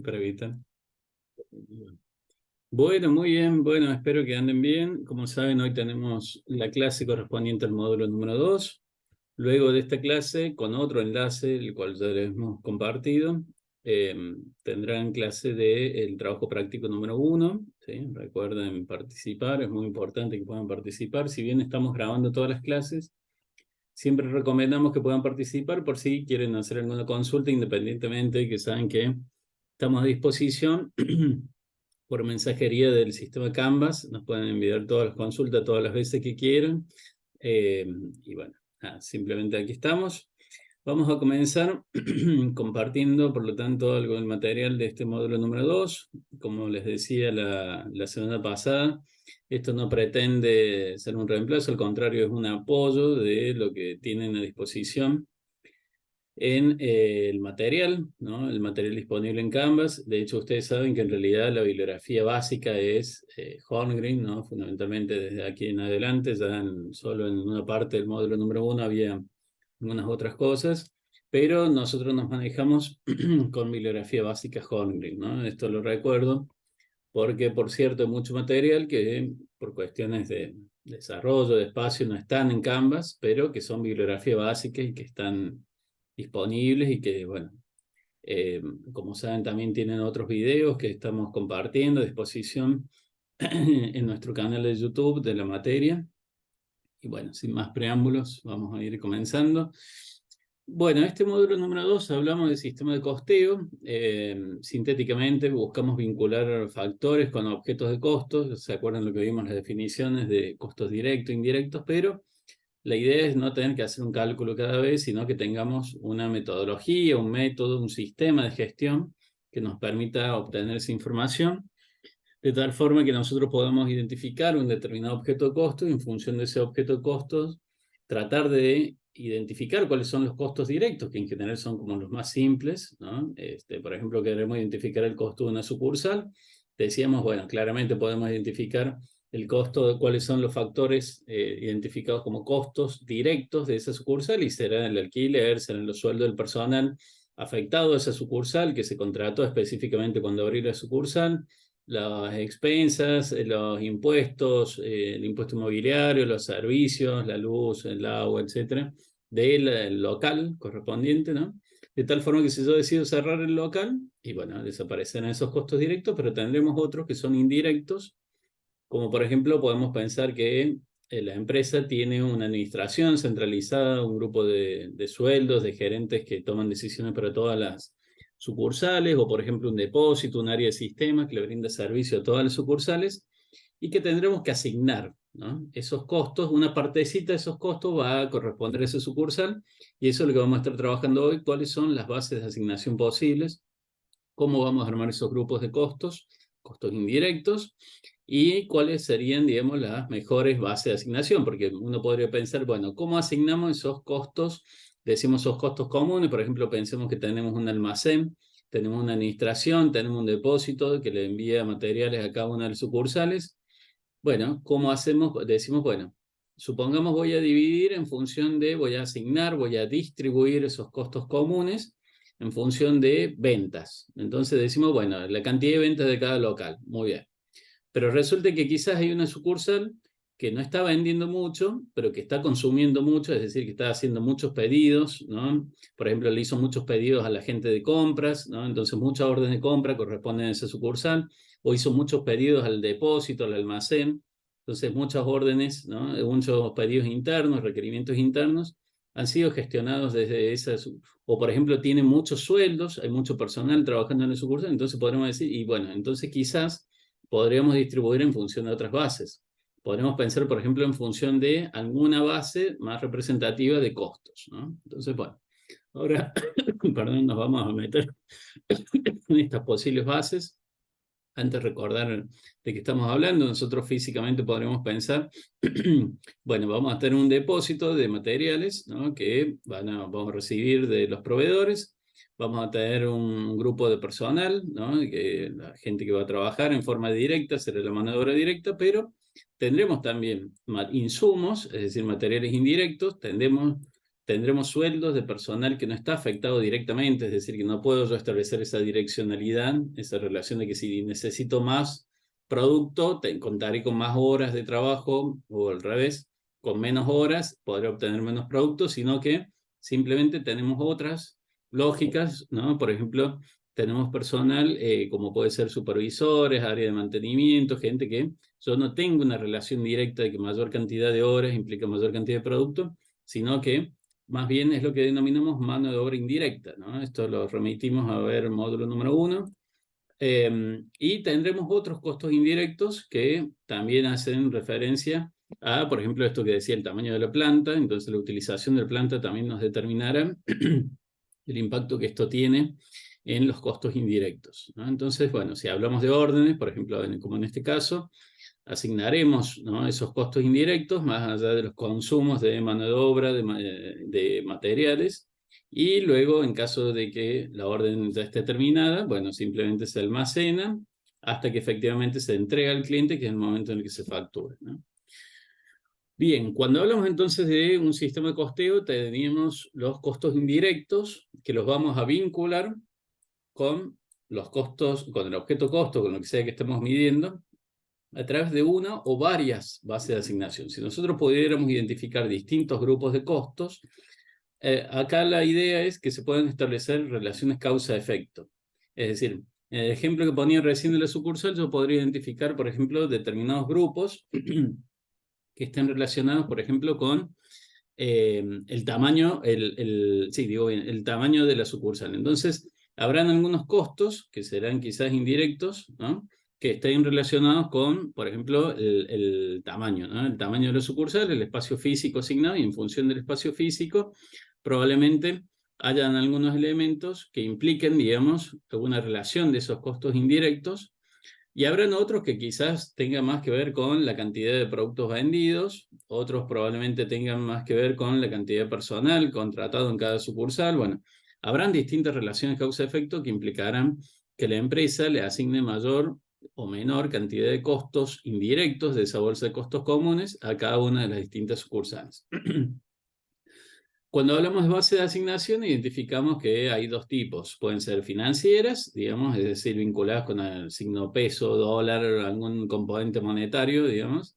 para evitar. Bueno, muy bien. Bueno, espero que anden bien. Como saben, hoy tenemos la clase correspondiente al módulo número 2. Luego de esta clase, con otro enlace, el cual ya les hemos compartido, eh, tendrán clase del trabajo práctico número 1. ¿Sí? Recuerden participar, es muy importante que puedan participar. Si bien estamos grabando todas las clases, siempre recomendamos que puedan participar por si quieren hacer alguna consulta, independientemente que saben que estamos a disposición por mensajería del sistema Canvas. Nos pueden enviar todas las consultas todas las veces que quieran. Y bueno, nada, simplemente aquí estamos. Vamos a comenzar compartiendo, por lo tanto, algo del material de este módulo número 2. Como les decía la semana pasada, esto no pretende ser un reemplazo, al contrario, es un apoyo de lo que tienen a disposición en el material, ¿no? El material disponible en Canvas. De hecho, ustedes saben que en realidad la bibliografía básica es Holmgren, ¿no? Fundamentalmente desde aquí en adelante, solo en una parte del módulo número 1 había algunas otras cosas, pero nosotros nos manejamos con bibliografía básica Holmgren, ¿no? Esto lo recuerdo porque, por cierto, hay mucho material que por cuestiones de desarrollo, de espacio, no están en Canvas, pero que son bibliografía básica y que están disponibles y que, bueno, eh, como saben, también tienen otros videos que estamos compartiendo a disposición en nuestro canal de YouTube de la materia. Y bueno, sin más preámbulos, vamos a ir comenzando. Bueno, este módulo número 2 hablamos del sistema de costeo. Sintéticamente buscamos vincular factores con objetos de costos. ¿Se acuerdan lo que vimos las definiciones de costos directos e indirectos? Pero la idea es no tener que hacer un cálculo cada vez, sino que tengamos una metodología, un método, un sistema de gestión que nos permita obtener esa información, de tal forma que nosotros podamos identificar un determinado objeto de costo y en función de ese objeto de costos tratar de identificar cuáles son los costos directos, que en general son como los más simples, ¿no? Por ejemplo, queremos identificar el costo de una sucursal. Decíamos, bueno, claramente podemos identificar el costo de cuáles son los factores identificados como costos directos de esa sucursal, y será el alquiler, serán los sueldos del personal afectado a esa sucursal que se contrató específicamente cuando abrió la sucursal, las expensas, los impuestos, el impuesto inmobiliario, los servicios, la luz, el agua, etcétera, del local correspondiente, ¿no? De tal forma que si yo decido cerrar el local, y bueno, desaparecerán esos costos directos, pero tendremos otros que son indirectos, como por ejemplo podemos pensar que la empresa tiene una administración centralizada, un grupo de sueldos, de gerentes que toman decisiones para todas las sucursales, o por ejemplo un depósito, un área de sistemas que le brinda servicio a todas las sucursales, y que tendremos que asignar, ¿no? Esos costos, una partecita de esos costos va a corresponder a esa sucursal, y eso es lo que vamos a estar trabajando hoy: cuáles son las bases de asignación posibles, cómo vamos a armar esos grupos de costos, costos indirectos, y cuáles serían, digamos, las mejores bases de asignación, porque uno podría pensar, bueno, ¿cómo asignamos esos costos? Decimos esos costos comunes, por ejemplo, pensemos que tenemos un almacén, tenemos una administración, tenemos un depósito que le envía materiales a cada una de las sucursales. Bueno, ¿cómo hacemos? Decimos, bueno, supongamos voy a dividir en función de, voy a asignar, voy a distribuir esos costos comunes en función de ventas. Entonces decimos, bueno, la cantidad de ventas de cada local. Muy bien. Pero resulta que quizás hay una sucursal que no está vendiendo mucho, pero que está consumiendo mucho, es decir, que está haciendo muchos pedidos, ¿no? Por ejemplo, le hizo muchos pedidos a la gente de compras, ¿no? Entonces muchas órdenes de compra corresponden a esa sucursal, o hizo muchos pedidos al depósito, al almacén. Entonces muchas órdenes, ¿no? Muchos pedidos internos, requerimientos internos, han sido gestionados desde esa, o por ejemplo tiene muchos sueldos, hay mucho personal trabajando en la sucursal, entonces podremos decir, y bueno, entonces quizás podríamos distribuir en función de otras bases. Podremos pensar, por ejemplo, en función de alguna base más representativa de costos, ¿no? Entonces, bueno, ahora, perdón, nos vamos a meter en estas posibles bases. Antes de recordar de qué estamos hablando, nosotros físicamente podremos pensar, bueno, vamos a tener un depósito de materiales, ¿no? Que vamos a recibir de los proveedores. Vamos a tener un grupo de personal, ¿no? Que la gente que va a trabajar en forma directa será la mano de obra directa, pero tendremos también insumos, es decir, materiales indirectos. tendremos sueldos de personal que no está afectado directamente, es decir, que no puedo yo establecer esa direccionalidad, esa relación de que si necesito más producto, contaré con más horas de trabajo, o al revés, con menos horas podré obtener menos productos, sino que simplemente tenemos otras lógicas, ¿no? Por ejemplo, tenemos personal como puede ser supervisores, área de mantenimiento, gente que yo no tengo una relación directa de que mayor cantidad de horas implica mayor cantidad de producto, sino que más bien es lo que denominamos mano de obra indirecta, ¿no? Esto lo remitimos a ver módulo número 1. Y tendremos otros costos indirectos que también hacen referencia a, por ejemplo, esto que decía, el tamaño de la planta. Entonces la utilización de la planta también nos determinará el impacto que esto tiene en los costos indirectos, ¿no? Entonces, bueno, si hablamos de órdenes, por ejemplo, como en este caso, asignaremos, ¿no?, esos costos indirectos más allá de los consumos de mano de obra, de materiales, y luego, en caso de que la orden ya esté terminada, bueno, simplemente se almacena hasta que efectivamente se entrega al cliente, que es el momento en el que se factura, ¿no? Bien, cuando hablamos entonces de un sistema de costeo, tenemos los costos indirectos que los vamos a vincular con los costos, con el objeto costo, con lo que sea que estemos midiendo, a través de una o varias bases de asignación. Si nosotros pudiéramos identificar distintos grupos de costos, acá la idea es que se puedan establecer relaciones causa-efecto. Es decir, en el ejemplo que ponía recién de la sucursal, yo podría identificar, por ejemplo, determinados grupos que estén relacionados, por ejemplo, con el tamaño, sí, digo bien, el tamaño de la sucursal. Entonces, habrán algunos costos que serán quizás indirectos, ¿no?, que estén relacionados con, por ejemplo, el tamaño, ¿no?, el tamaño de la sucursal, el espacio físico asignado, y en función del espacio físico, probablemente hayan algunos elementos que impliquen, digamos, alguna relación de esos costos indirectos. Y habrán otros que quizás tengan más que ver con la cantidad de productos vendidos, otros probablemente tengan más que ver con la cantidad de personal contratado en cada sucursal. Bueno, habrán distintas relaciones causa-efecto que implicarán que la empresa le asigne mayor o menor cantidad de costos indirectos de esa bolsa de costos comunes a cada una de las distintas sucursales. Cuando hablamos de base de asignación, identificamos que hay dos tipos. Pueden ser financieras, digamos, es decir, vinculadas con el signo peso, dólar, algún componente monetario, digamos,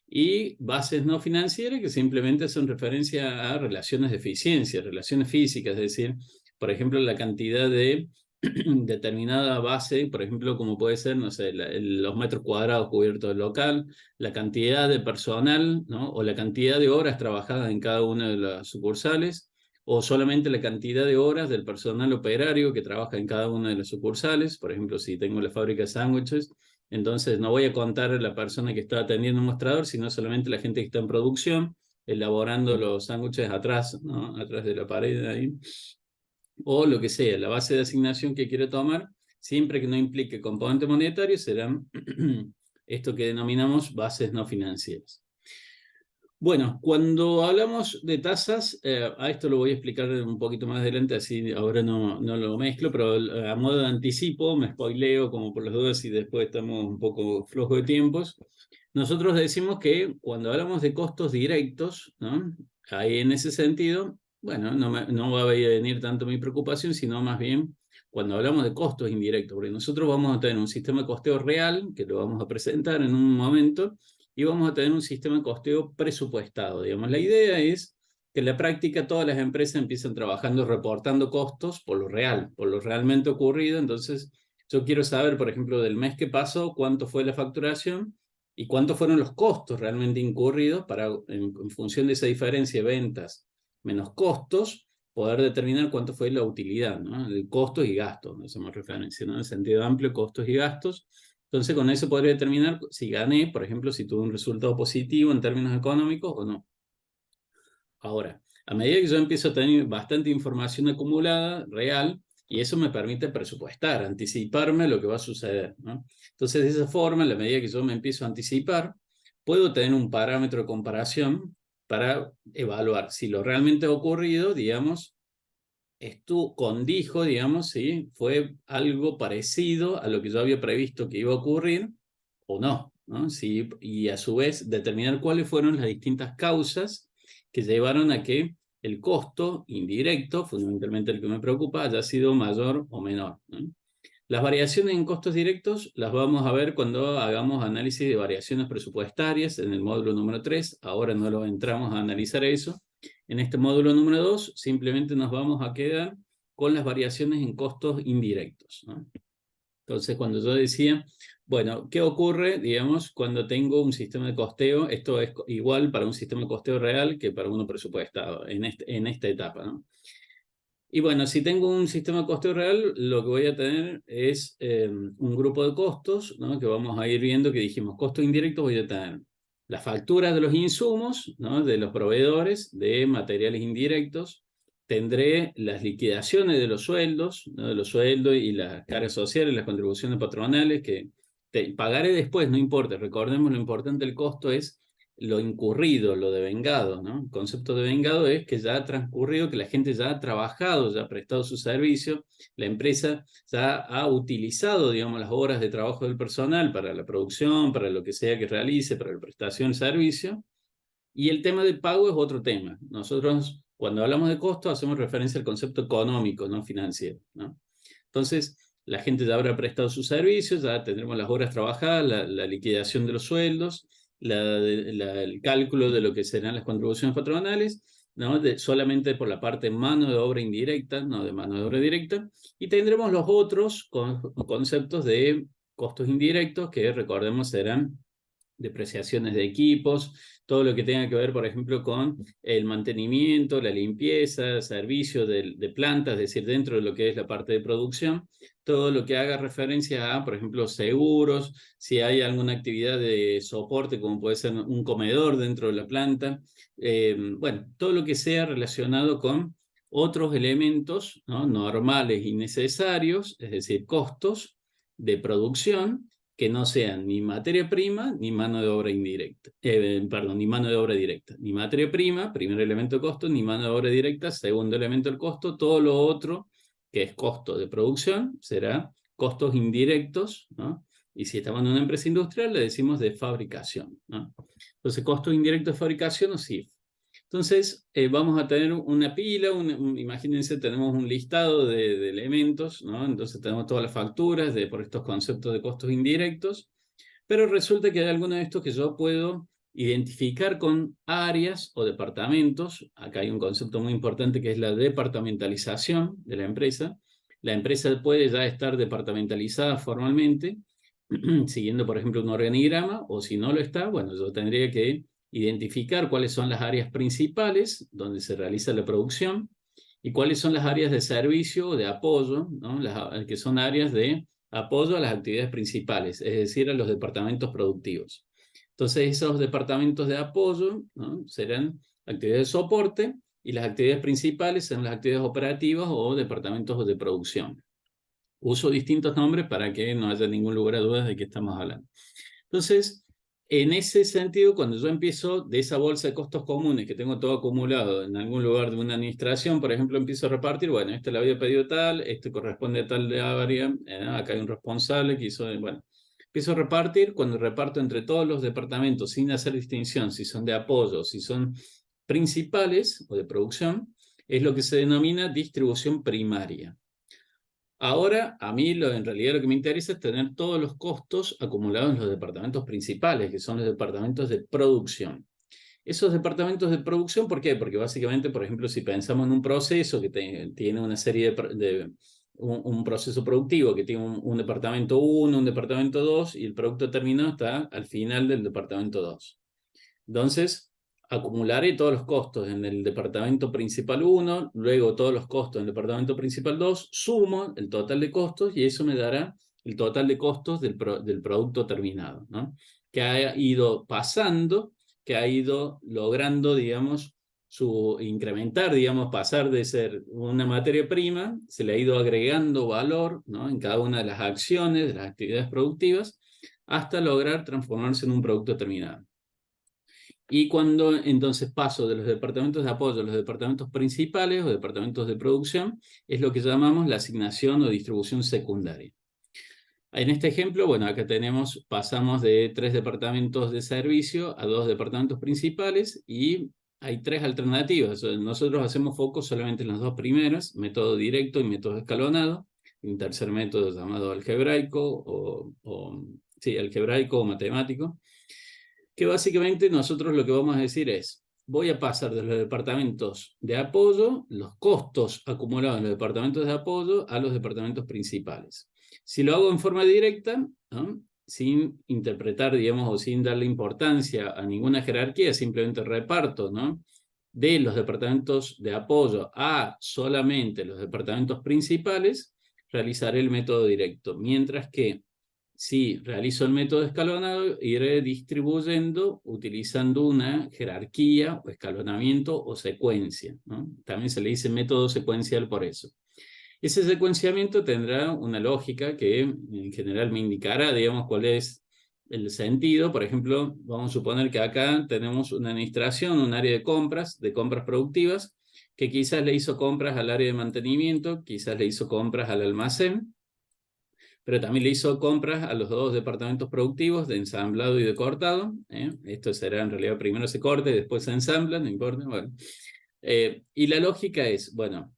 y bases no financieras que simplemente hacen referencia a relaciones de eficiencia, relaciones físicas, es decir, por ejemplo, la cantidad de determinada base, por ejemplo, como puede ser, no sé, los metros cuadrados cubiertos del local, la cantidad de personal, ¿no?, o la cantidad de horas trabajadas en cada una de las sucursales, o solamente la cantidad de horas del personal operario que trabaja en cada una de las sucursales. Por ejemplo, si tengo la fábrica de sándwiches, entonces no voy a contar a la persona que está atendiendo un mostrador, sino solamente la gente que está en producción, elaborando los sándwiches atrás, ¿no?, atrás de la pared ahí, o lo que sea, la base de asignación que quiero tomar, siempre que no implique componente monetario, serán esto que denominamos bases no financieras. Bueno, cuando hablamos de tasas, a esto lo voy a explicar un poquito más adelante, así ahora no lo mezclo, pero a modo de anticipo, me spoileo como por las dudas y después estamos un poco flojos de tiempos. Nosotros decimos que cuando hablamos de costos directos, ¿no?, ahí en ese sentido, bueno, no va a venir tanto mi preocupación, sino más bien cuando hablamos de costos indirectos, porque nosotros vamos a tener un sistema de costeo real, que lo vamos a presentar en un momento, y vamos a tener un sistema de costeo presupuestado. Digamos, la idea es que en la práctica todas las empresas empiezan trabajando reportando costos por lo real, por lo realmente ocurrido. Entonces, yo quiero saber, por ejemplo, del mes que pasó, cuánto fue la facturación y cuántos fueron los costos realmente incurridos para, en función de esa diferencia de ventas menos costos, poder determinar cuánto fue la utilidad, ¿no?, de costos y gastos. Hacemos referencia, ¿no?, en sentido amplio, costos y gastos. Entonces, con eso podría determinar si gané, por ejemplo, si tuve un resultado positivo en términos económicos o no. Ahora, a medida que yo empiezo a tener bastante información acumulada, real, y eso me permite presupuestar, anticiparme lo que va a suceder, ¿no? Entonces, de esa forma, en la medida que yo me empiezo a anticipar, puedo tener un parámetro de comparación para evaluar si lo realmente ha ocurrido, digamos, esto condijo, digamos, si fue algo parecido a lo que yo había previsto que iba a ocurrir o no, ¿no? Y a su vez determinar cuáles fueron las distintas causas que llevaron a que el costo indirecto, fundamentalmente el que me preocupa, haya sido mayor o menor, ¿no? Las variaciones en costos directos las vamos a ver cuando hagamos análisis de variaciones presupuestarias en el módulo número 3. Ahora no lo entramos a analizar eso. En este módulo número 2 simplemente nos vamos a quedar con las variaciones en costos indirectos, ¿no? Entonces, cuando yo decía, bueno, ¿qué ocurre, digamos, cuando tengo un sistema de costeo? Esto es igual para un sistema de costeo real que para uno presupuestado en esta etapa, ¿no? Y bueno, si tengo un sistema de costeo real, lo que voy a tener es un grupo de costos, ¿no? Que vamos a ir viendo, que dijimos, costos indirectos, voy a tener las facturas de los insumos, ¿no? De los proveedores de materiales indirectos. Tendré las liquidaciones de los sueldos, ¿no? De los sueldos y las cargas sociales, las contribuciones patronales, que pagaré después, no importa. Recordemos, lo importante del costo es lo incurrido, lo devengado, ¿no? El concepto de devengado es que ya ha transcurrido, que la gente ya ha trabajado, ya ha prestado su servicio, la empresa ya ha utilizado, digamos, las horas de trabajo del personal para la producción, para lo que sea que realice, para la prestación del servicio. Y el tema del pago es otro tema. Nosotros, cuando hablamos de costo, hacemos referencia al concepto económico, no financiero, ¿no? Entonces, la gente ya habrá prestado sus servicios, ya tendremos las horas trabajadas, la liquidación de los sueldos, el cálculo de lo que serán las contribuciones patronales, ¿no? Solamente por la parte mano de obra indirecta, no de mano de obra directa, y tendremos los otros conceptos de costos indirectos que, recordemos, serán depreciaciones de equipos, todo lo que tenga que ver, por ejemplo, con el mantenimiento, la limpieza, servicio de plantas, es decir, dentro de lo que es la parte de producción, todo lo que haga referencia a, por ejemplo, seguros, si hay alguna actividad de soporte, como puede ser un comedor dentro de la planta, bueno, todo lo que sea relacionado con otros elementos, ¿no? Normales y necesarios, es decir, costos de producción, que no sean ni materia prima ni mano de obra indirecta. Perdón, ni mano de obra directa. Ni materia prima, primer elemento de costo, ni mano de obra directa, segundo elemento del costo. Todo lo otro, que es costo de producción, será costos indirectos, ¿no? Y si estamos en una empresa industrial, le decimos de fabricación, ¿no? Entonces, costos indirectos de fabricación o CIF. Entonces, vamos a tener una pila, imagínense, tenemos un listado de elementos, ¿no? Entonces tenemos todas las facturas por estos conceptos de costos indirectos, pero resulta que hay algunos de estos que yo puedo identificar con áreas o departamentos. Acá hay un concepto muy importante que es la departamentalización de la empresa. La empresa puede ya estar departamentalizada formalmente, siguiendo, por ejemplo, un organigrama, o si no lo está, bueno, yo tendría que identificar cuáles son las áreas principales donde se realiza la producción y cuáles son las áreas de servicio o de apoyo, ¿no? Que son áreas de apoyo a las actividades principales, es decir, a los departamentos productivos. Entonces, esos departamentos de apoyo, ¿no? Serán actividades de soporte y las actividades principales serán las actividades operativas o departamentos de producción. Uso distintos nombres para que no haya ningún lugar a dudas de qué estamos hablando. Entonces, en ese sentido, cuando yo empiezo de esa bolsa de costos comunes que tengo todo acumulado en algún lugar de una administración, por ejemplo, empiezo a repartir, bueno, este lo había pedido tal, este corresponde a tal área, acá hay un responsable que hizo, bueno, empiezo a repartir, cuando reparto entre todos los departamentos sin hacer distinción, si son de apoyo, si son principales o de producción, es lo que se denomina distribución primaria. Ahora, a mí en realidad lo que me interesa es tener todos los costos acumulados en los departamentos principales, que son los departamentos de producción. Esos departamentos de producción, ¿por qué? Porque básicamente, por ejemplo, si pensamos en un proceso que tiene una serie un proceso productivo que tiene un departamento 1, un departamento 2 y el producto terminado está al final del departamento 2. Entonces, acumularé todos los costos en el departamento principal 1, luego todos los costos en el departamento principal 2, sumo el total de costos y eso me dará el total de costos del producto terminado, ¿no? Que ha ido pasando, que ha ido logrando, digamos, incrementar, digamos, pasar de ser una materia prima, se le ha ido agregando valor, ¿no? En cada una de las acciones, de las actividades productivas, hasta lograr transformarse en un producto terminado. Y cuando entonces paso de los departamentos de apoyo a los departamentos principales o departamentos de producción, es lo que llamamos la asignación o distribución secundaria. En este ejemplo, bueno, acá pasamos de 3 departamentos de servicio a 2 departamentos principales y hay tres alternativas. Nosotros hacemos foco solamente en las dos primeras, método directo y método escalonado. Un tercer método llamado algebraico sí, algebraico o matemático, que básicamente nosotros lo que vamos a decir es, voy a pasar de los departamentos de apoyo, los costos acumulados en los departamentos de apoyo, a los departamentos principales. Si lo hago en forma directa, ¿no?, sin interpretar, digamos, o sin darle importancia a ninguna jerarquía, simplemente reparto, ¿no?, de los departamentos de apoyo a solamente los departamentos principales, realizaré el método directo. Mientras que si realizo el método escalonado, iré distribuyendo utilizando una jerarquía o escalonamiento o secuencia, ¿no? También se le dice método secuencial por eso. Ese secuenciamiento tendrá una lógica que en general me indicará, digamos, cuál es el sentido. Por ejemplo, vamos a suponer que acá tenemos una administración, un área de compras productivas, que quizás le hizo compras al área de mantenimiento, quizás le hizo compras al almacén, pero también le hizo compras a los dos departamentos productivos de ensamblado y de cortado. Esto será en realidad primero se corta y después se ensambla, no importa. Bueno. Y la lógica es, bueno,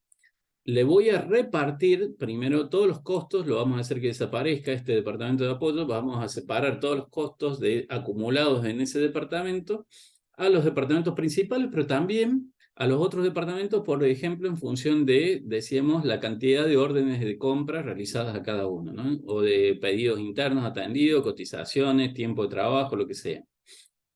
le voy a repartir primero todos los costos, lo vamos a hacer que desaparezca este departamento de apoyo, vamos a separar todos los costos acumulados en ese departamento a los departamentos principales, pero también a los otros departamentos, por ejemplo, en función de, decíamos, la cantidad de órdenes de compra realizadas a cada uno, ¿no? O de pedidos internos atendidos, cotizaciones, tiempo de trabajo, lo que sea.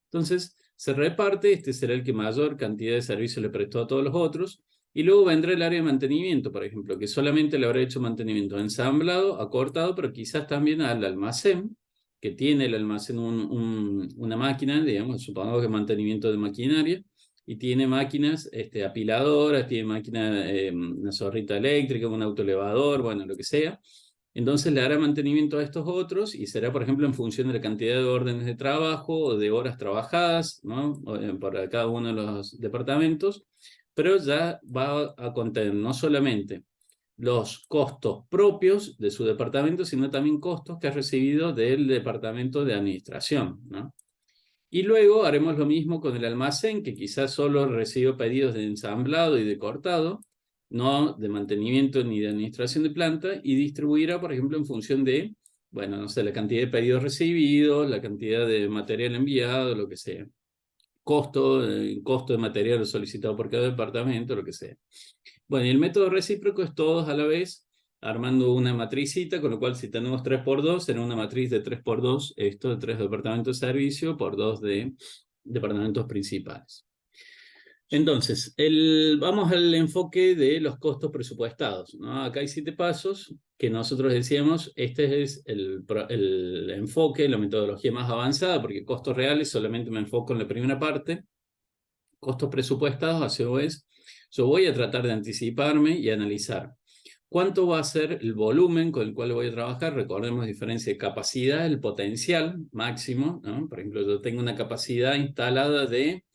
Entonces, se reparte, este será el que mayor cantidad de servicios le prestó a todos los otros, y luego vendrá el área de mantenimiento, por ejemplo, que solamente le habrá hecho mantenimiento ensamblado, acortado, pero quizás también al almacén, que tiene el almacén una máquina, digamos, supongamos que mantenimiento de maquinaria, y tiene máquinas apiladoras, tiene máquina, una zorrita eléctrica, un autoelevador, bueno, lo que sea. Entonces le hará mantenimiento a estos otros y será, por ejemplo, en función de la cantidad de órdenes de trabajo o de horas trabajadas, ¿no?, para cada uno de los departamentos, pero ya va a contener no solamente los costos propios de su departamento, sino también costos que ha recibido del departamento de administración, ¿no? Y luego haremos lo mismo con el almacén, que quizás solo recibió pedidos de ensamblado y de cortado, no de mantenimiento ni de administración de planta, y distribuirá, por ejemplo, en función de, bueno, no sé, la cantidad de pedidos recibidos, la cantidad de material enviado, lo que sea. Costo de material solicitado por cada departamento, lo que sea. Bueno, y el método recíproco es todos a la vez, armando una matricita, con lo cual si tenemos 3×2, será una matriz de 3×2, esto de 3 departamentos de servicio por 2 de departamentos principales. Entonces, vamos al enfoque de los costos presupuestados, ¿no? Acá hay 7 pasos que nosotros decíamos, este es el enfoque, la metodología más avanzada, porque costos reales solamente me enfoco en la primera parte. Costos presupuestados, a su vez, yo voy a tratar de anticiparme y analizar cuánto va a ser el volumen con el cual voy a trabajar. Recordemos diferencia de capacidad, el potencial máximo, ¿no? Por ejemplo, yo tengo una capacidad instalada de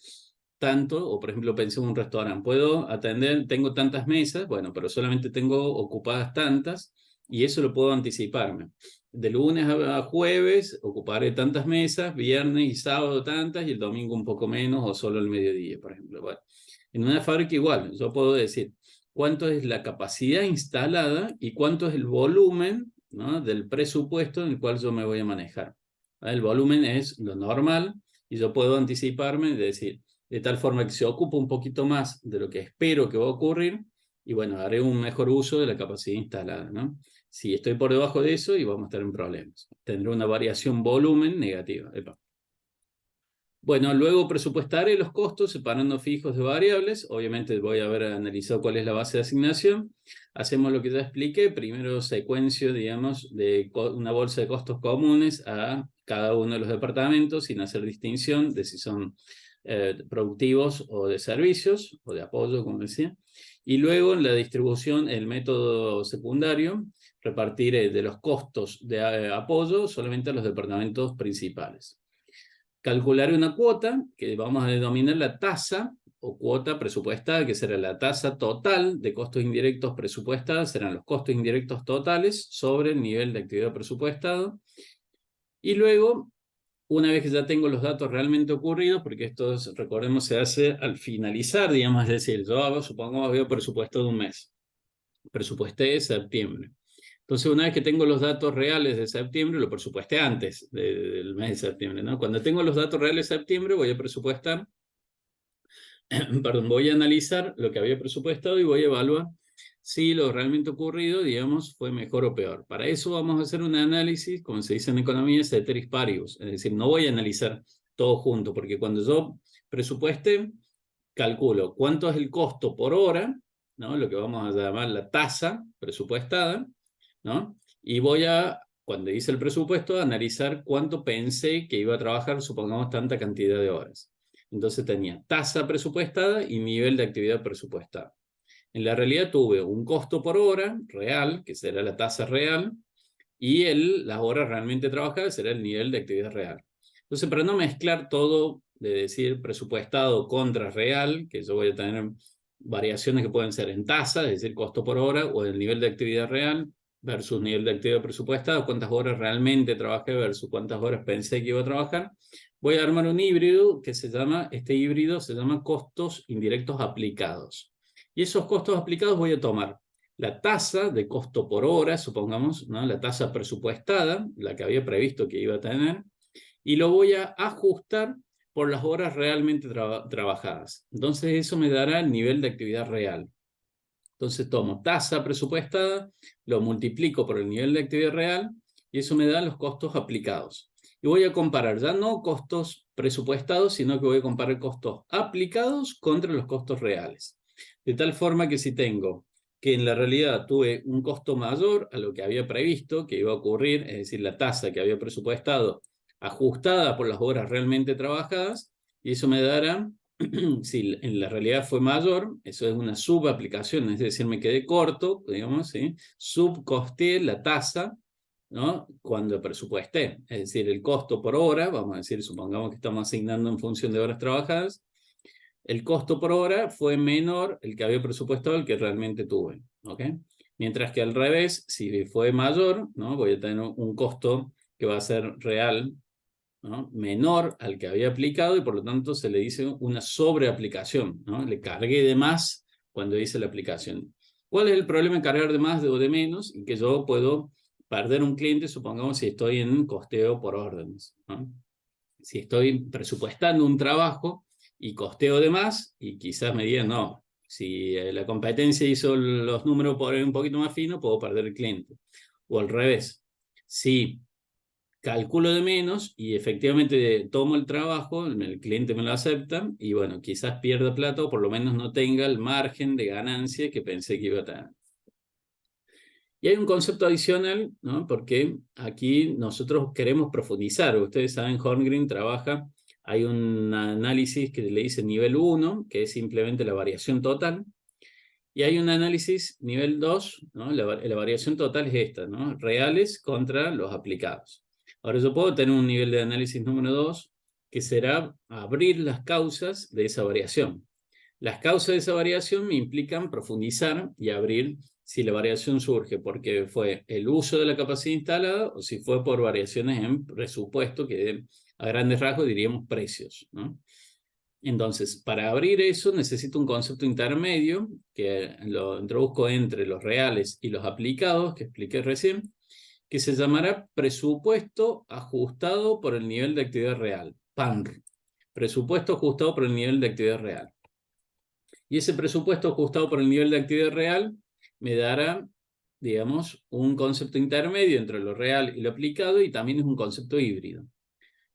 tanto, o por ejemplo pensé en un restaurante, puedo atender, tengo tantas mesas, bueno, pero solamente tengo ocupadas tantas, y eso lo puedo anticiparme. De lunes a jueves ocuparé tantas mesas, viernes y sábado tantas, y el domingo un poco menos, o solo el mediodía, por ejemplo. Bueno, en una fábrica igual, yo puedo decir cuánto es la capacidad instalada y cuánto es el volumen, ¿no?, del presupuesto en el cual yo me voy a manejar. El volumen es lo normal, y yo puedo anticiparme y decir, de tal forma que se ocupa un poquito más de lo que espero que va a ocurrir, y bueno, haré un mejor uso de la capacidad instalada, ¿no? Si estoy por debajo de eso, y vamos a estar en problemas. Tendré una variación volumen negativa. Bueno, luego presupuestaré los costos separando fijos de variables. Obviamente voy a haber analizado cuál es la base de asignación. Hacemos lo que ya expliqué. Primero secuencio, digamos, de una bolsa de costos comunes a cada uno de los departamentos, sin hacer distinción de si son productivos o de servicios, o de apoyo, como decía. Y luego en la distribución, el método secundario, repartir de los costos de apoyo solamente a los departamentos principales. Calcular una cuota, que vamos a denominar la tasa o cuota presupuestada, que será la tasa total de costos indirectos presupuestados, serán los costos indirectos totales sobre el nivel de actividad presupuestado. Y luego una vez que ya tengo los datos realmente ocurridos, porque esto, recordemos, se hace al finalizar, digamos, es decir, yo hago, supongamos, veo presupuesto de un mes, presupuesté septiembre. Entonces, una vez que tengo los datos reales de septiembre, lo presupuesté antes del mes de septiembre, ¿no? Cuando tengo los datos reales de septiembre, voy a presupuestar, perdón, voy a analizar lo que había presupuestado y voy a evaluar si lo realmente ocurrido, digamos, fue mejor o peor. Para eso vamos a hacer un análisis, como se dice en economía, ceteris paribus. Es decir, no voy a analizar todo junto, porque cuando yo presupueste, calculo cuánto es el costo por hora, ¿no? Lo que vamos a llamar la tasa presupuestada, ¿no? Y voy a, cuando hice el presupuesto, analizar cuánto pensé que iba a trabajar, supongamos, tanta cantidad de horas. Entonces tenía tasa presupuestada y nivel de actividad presupuestada. En la realidad tuve un costo por hora real, que será la tasa real, y las horas realmente trabajadas será el nivel de actividad real. Entonces, para no mezclar todo, de decir presupuestado contra real, que yo voy a tener variaciones que pueden ser en tasa, es decir, costo por hora, o el nivel de actividad real versus nivel de actividad presupuestada, cuántas horas realmente trabajé versus cuántas horas pensé que iba a trabajar, voy a armar un híbrido que se llama, este híbrido se llama costos indirectos aplicados. Y esos costos aplicados voy a tomar la tasa de costo por hora, supongamos, ¿no? La tasa presupuestada, la que había previsto que iba a tener, y lo voy a ajustar por las horas realmente trabajadas. Entonces eso me dará el nivel de actividad real. Entonces tomo tasa presupuestada, lo multiplico por el nivel de actividad real y eso me da los costos aplicados. Y voy a comparar ya no costos presupuestados, sino que voy a comparar costos aplicados contra los costos reales. De tal forma que si tengo que en la realidad tuve un costo mayor a lo que había previsto que iba a ocurrir, es decir, la tasa que había presupuestado ajustada por las horas realmente trabajadas, y eso me dará, si en la realidad fue mayor, eso es una subaplicación, es decir, me quedé corto, digamos, ¿sí? Subcosteé la tasa, ¿no? Cuando presupuesté, es decir, el costo por hora, vamos a decir, supongamos que estamos asignando en función de horas trabajadas, el costo por hora fue menor el que había presupuestado al que realmente tuve, ¿ok? Mientras que al revés, si fue mayor, ¿no? Voy a tener un costo que va a ser real, ¿no? Menor al que había aplicado y por lo tanto se le dice una sobreaplicación, ¿no? Le cargué de más cuando hice la aplicación. ¿Cuál es el problema en cargar de más o de menos? Y que yo puedo perder un cliente, supongamos, si estoy en costeo por órdenes, ¿no? Si estoy presupuestando un trabajo y costeo de más, y quizás me digan, no, si la competencia hizo los números por un poquito más fino, puedo perder el cliente. O al revés, si calculo de menos y efectivamente tomo el trabajo, el cliente me lo acepta y bueno, quizás pierda plata o por lo menos no tenga el margen de ganancia que pensé que iba a tener. Y hay un concepto adicional, ¿no? Porque aquí nosotros queremos profundizar. Ustedes saben, Horngreen trabaja, hay un análisis que le dice nivel 1, que es simplemente la variación total, y hay un análisis nivel 2, ¿no? La variación total es esta, ¿no? Reales contra los aplicados. Ahora yo puedo tener un nivel de análisis número 2, que será abrir las causas de esa variación. Las causas de esa variación me implican profundizar y abrir si la variación surge porque fue el uso de la capacidad instalada o si fue por variaciones en presupuesto, que a grandes rasgos diríamos precios, ¿no? Entonces, para abrir eso necesito un concepto intermedio que lo introduzco entre los reales y los aplicados, que expliqué recién, que se llamará presupuesto ajustado por el nivel de actividad real, PANR. Presupuesto ajustado por el nivel de actividad real. Y ese presupuesto ajustado por el nivel de actividad real me dará, digamos, un concepto intermedio entre lo real y lo aplicado y también es un concepto híbrido.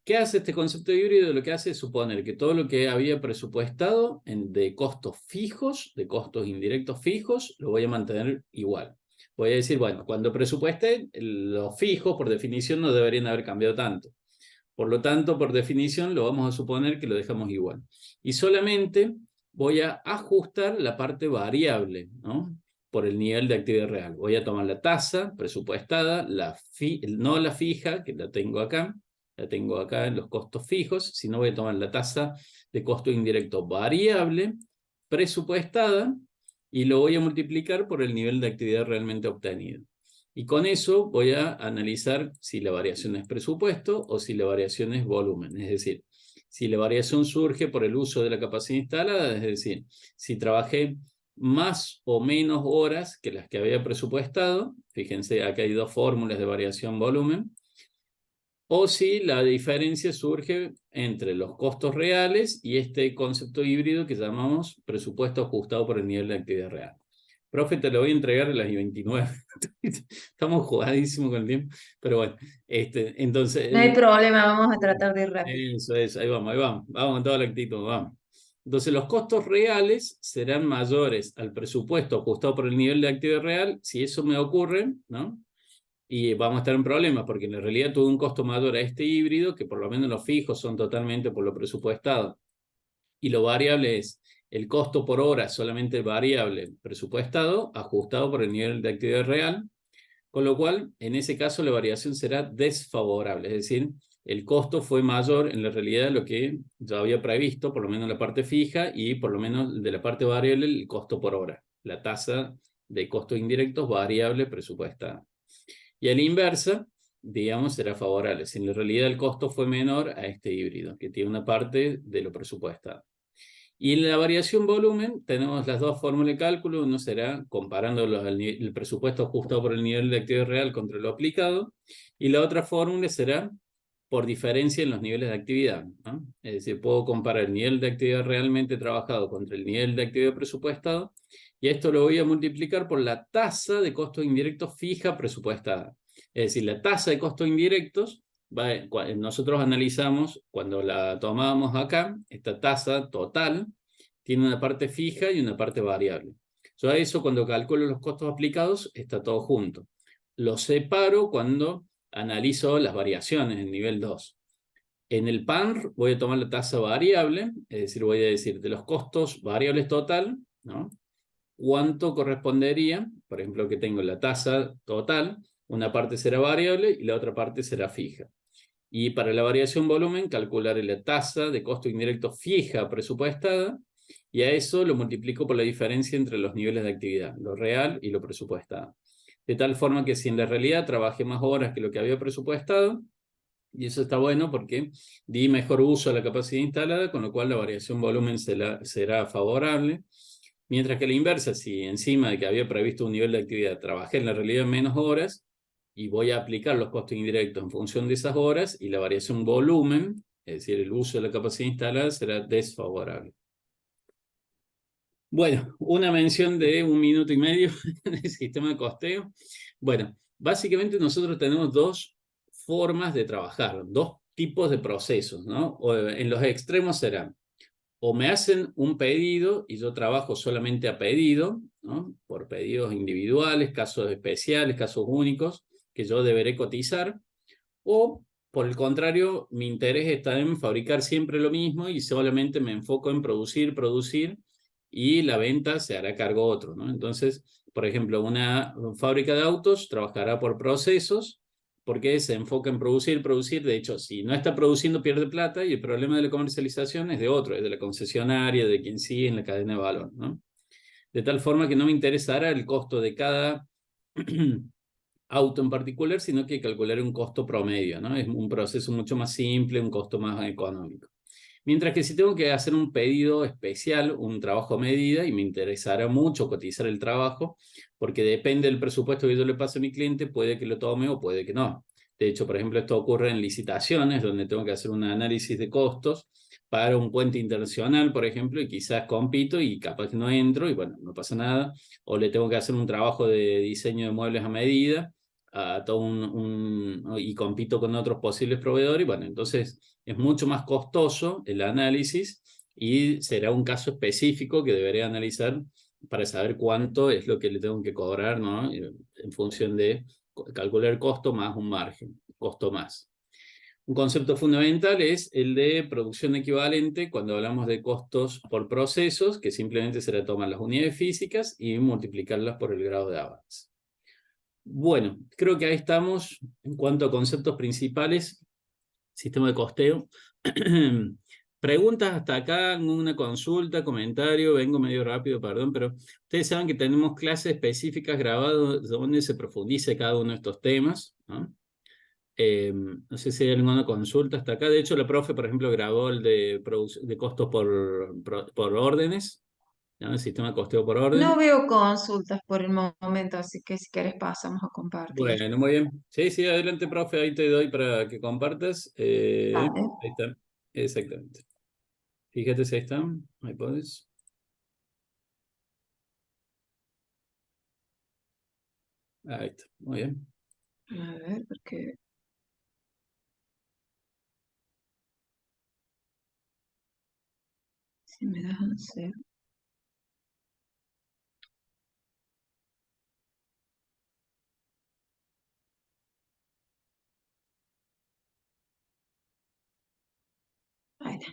¿Qué hace este concepto híbrido? Lo que hace es suponer que todo lo que había presupuestado de costos fijos, de costos indirectos fijos, lo voy a mantener igual. Voy a decir, bueno, cuando presupueste, los fijos por definición no deberían haber cambiado tanto. Por lo tanto, por definición, lo vamos a suponer que lo dejamos igual. Y solamente voy a ajustar la parte variable, ¿no? Por el nivel de actividad real. Voy a tomar la tasa presupuestada, no la fija, que la tengo acá en los costos fijos, sino voy a tomar la tasa de costo indirecto variable presupuestada y lo voy a multiplicar por el nivel de actividad realmente obtenido. Y con eso voy a analizar si la variación es presupuesto o si la variación es volumen. Es decir, si la variación surge por el uso de la capacidad instalada, es decir, si trabajé más o menos horas que las que había presupuestado, fíjense, acá hay dos fórmulas de variación volumen, o si la diferencia surge entre los costos reales y este concepto híbrido que llamamos presupuesto ajustado por el nivel de actividad real. Profe, te lo voy a entregar a las 29. Estamos jugadísimos con el tiempo, pero bueno, entonces, No hay problema, vamos a tratar de ir rápido. eso es, ahí vamos, vamos con toda la actitud, vamos. Entonces, los costos reales serán mayores al presupuesto ajustado por el nivel de actividad real, si eso me ocurre, ¿no? Y vamos a estar en problemas, porque en realidad tuve un costo mayor a este híbrido, que por lo menos los fijos son totalmente por lo presupuestado. Y lo variable es el costo por hora, solamente variable presupuestado, ajustado por el nivel de actividad real, con lo cual, en ese caso, la variación será desfavorable, es decir, el costo fue mayor en la realidad de lo que yo había previsto, por lo menos la parte fija, y por lo menos de la parte variable, el costo por hora, la tasa de costos indirectos variable presupuestada. Y a la inversa, digamos, será favorable, si en realidad el costo fue menor a este híbrido, que tiene una parte de lo presupuestado. Y en la variación volumen tenemos las dos fórmulas de cálculo. Uno será comparando el presupuesto ajustado por el nivel de actividad real contra lo aplicado. Y la otra fórmula será por diferencia en los niveles de actividad, ¿no? Es decir, puedo comparar el nivel de actividad realmente trabajado contra el nivel de actividad presupuestado. Y esto lo voy a multiplicar por la tasa de costos indirectos fija presupuestada. Es decir, la tasa de costos indirectos nosotros analizamos, cuando la tomábamos acá, esta tasa total tiene una parte fija y una parte variable. Yo a eso, cuando calculo los costos aplicados, está todo junto. Lo separo cuando analizo las variaciones en nivel 2. En el PANR voy a tomar la tasa variable, es decir, voy a decir de los costos variables total, ¿no? ¿Cuánto correspondería? Por ejemplo, que tengo la tasa total, una parte será variable y la otra parte será fija. Y para la variación volumen, calcular la tasa de costo indirecto fija presupuestada, y a eso lo multiplico por la diferencia entre los niveles de actividad, lo real y lo presupuestado. De tal forma que si en la realidad trabajé más horas que lo que había presupuestado, y eso está bueno porque di mejor uso a la capacidad instalada, con lo cual la variación volumen será favorable. Mientras que la inversa, si encima de que había previsto un nivel de actividad, trabajé en la realidad menos horas, y voy a aplicar los costos indirectos en función de esas horas, y la variación volumen, es decir, el uso de la capacidad instalada, será desfavorable. Bueno, una mención de 1 minuto y medio del sistema de costeo. Bueno, básicamente nosotros tenemos dos formas de trabajar, dos tipos de procesos, ¿no? En los extremos serán, o me hacen un pedido y yo trabajo solamente a pedido, ¿no? Por pedidos individuales, casos especiales, casos únicos, que yo deberé cotizar, o por el contrario, mi interés está en fabricar siempre lo mismo y solamente me enfoco en producir, producir, y la venta se hará cargo otro, ¿no? Entonces, por ejemplo, una fábrica de autos trabajará por procesos porque se enfoca en producir, producir. De hecho, si no está produciendo, pierde plata, y el problema de la comercialización es de otro, es de la concesionaria, de quien sigue en la cadena de valor, ¿no? De tal forma que no me interesará el costo de cada auto en particular, sino que calcular un costo promedio, ¿no? Es un proceso mucho más simple, un costo más económico. Mientras que si tengo que hacer un pedido especial, un trabajo a medida, y me interesará mucho cotizar el trabajo, porque depende del presupuesto que yo le pase a mi cliente, puede que lo tome o puede que no. De hecho, por ejemplo, esto ocurre en licitaciones, donde tengo que hacer un análisis de costos para un puente internacional, por ejemplo, y quizás compito y capaz que no entro y bueno, no pasa nada. O le tengo que hacer un trabajo de diseño de muebles a medida, y compito con otros posibles proveedores, y bueno, entonces es mucho más costoso el análisis, y será un caso específico que deberé analizar para saber cuánto es lo que le tengo que cobrar, ¿no? En función de calcular el costo más un margen, costo más. Un concepto fundamental es el de producción equivalente cuando hablamos de costos por procesos, que simplemente será tomar las unidades físicas y multiplicarlas por el grado de avance. Bueno, creo que ahí estamos en cuanto a conceptos principales, sistema de costeo. Preguntas hasta acá, una consulta, comentario, vengo medio rápido, perdón, pero ustedes saben que tenemos clases específicas grabadas donde se profundice cada uno de estos temas, ¿no? No sé si hay alguna consulta hasta acá. De hecho, la profe, por ejemplo, grabó el de costos por órdenes, ¿no? El sistema de costeo por No orden. veo consultas por el momento, así que si quieres pasamos a compartir. Bueno, muy bien. Sí, sí, adelante, profe, ahí te doy para que compartas. Vale. Ahí está, exactamente. Fíjate si ahí están, ahí podés. Ahí está, muy bien. A ver, porque si me das un cero. Ahí está.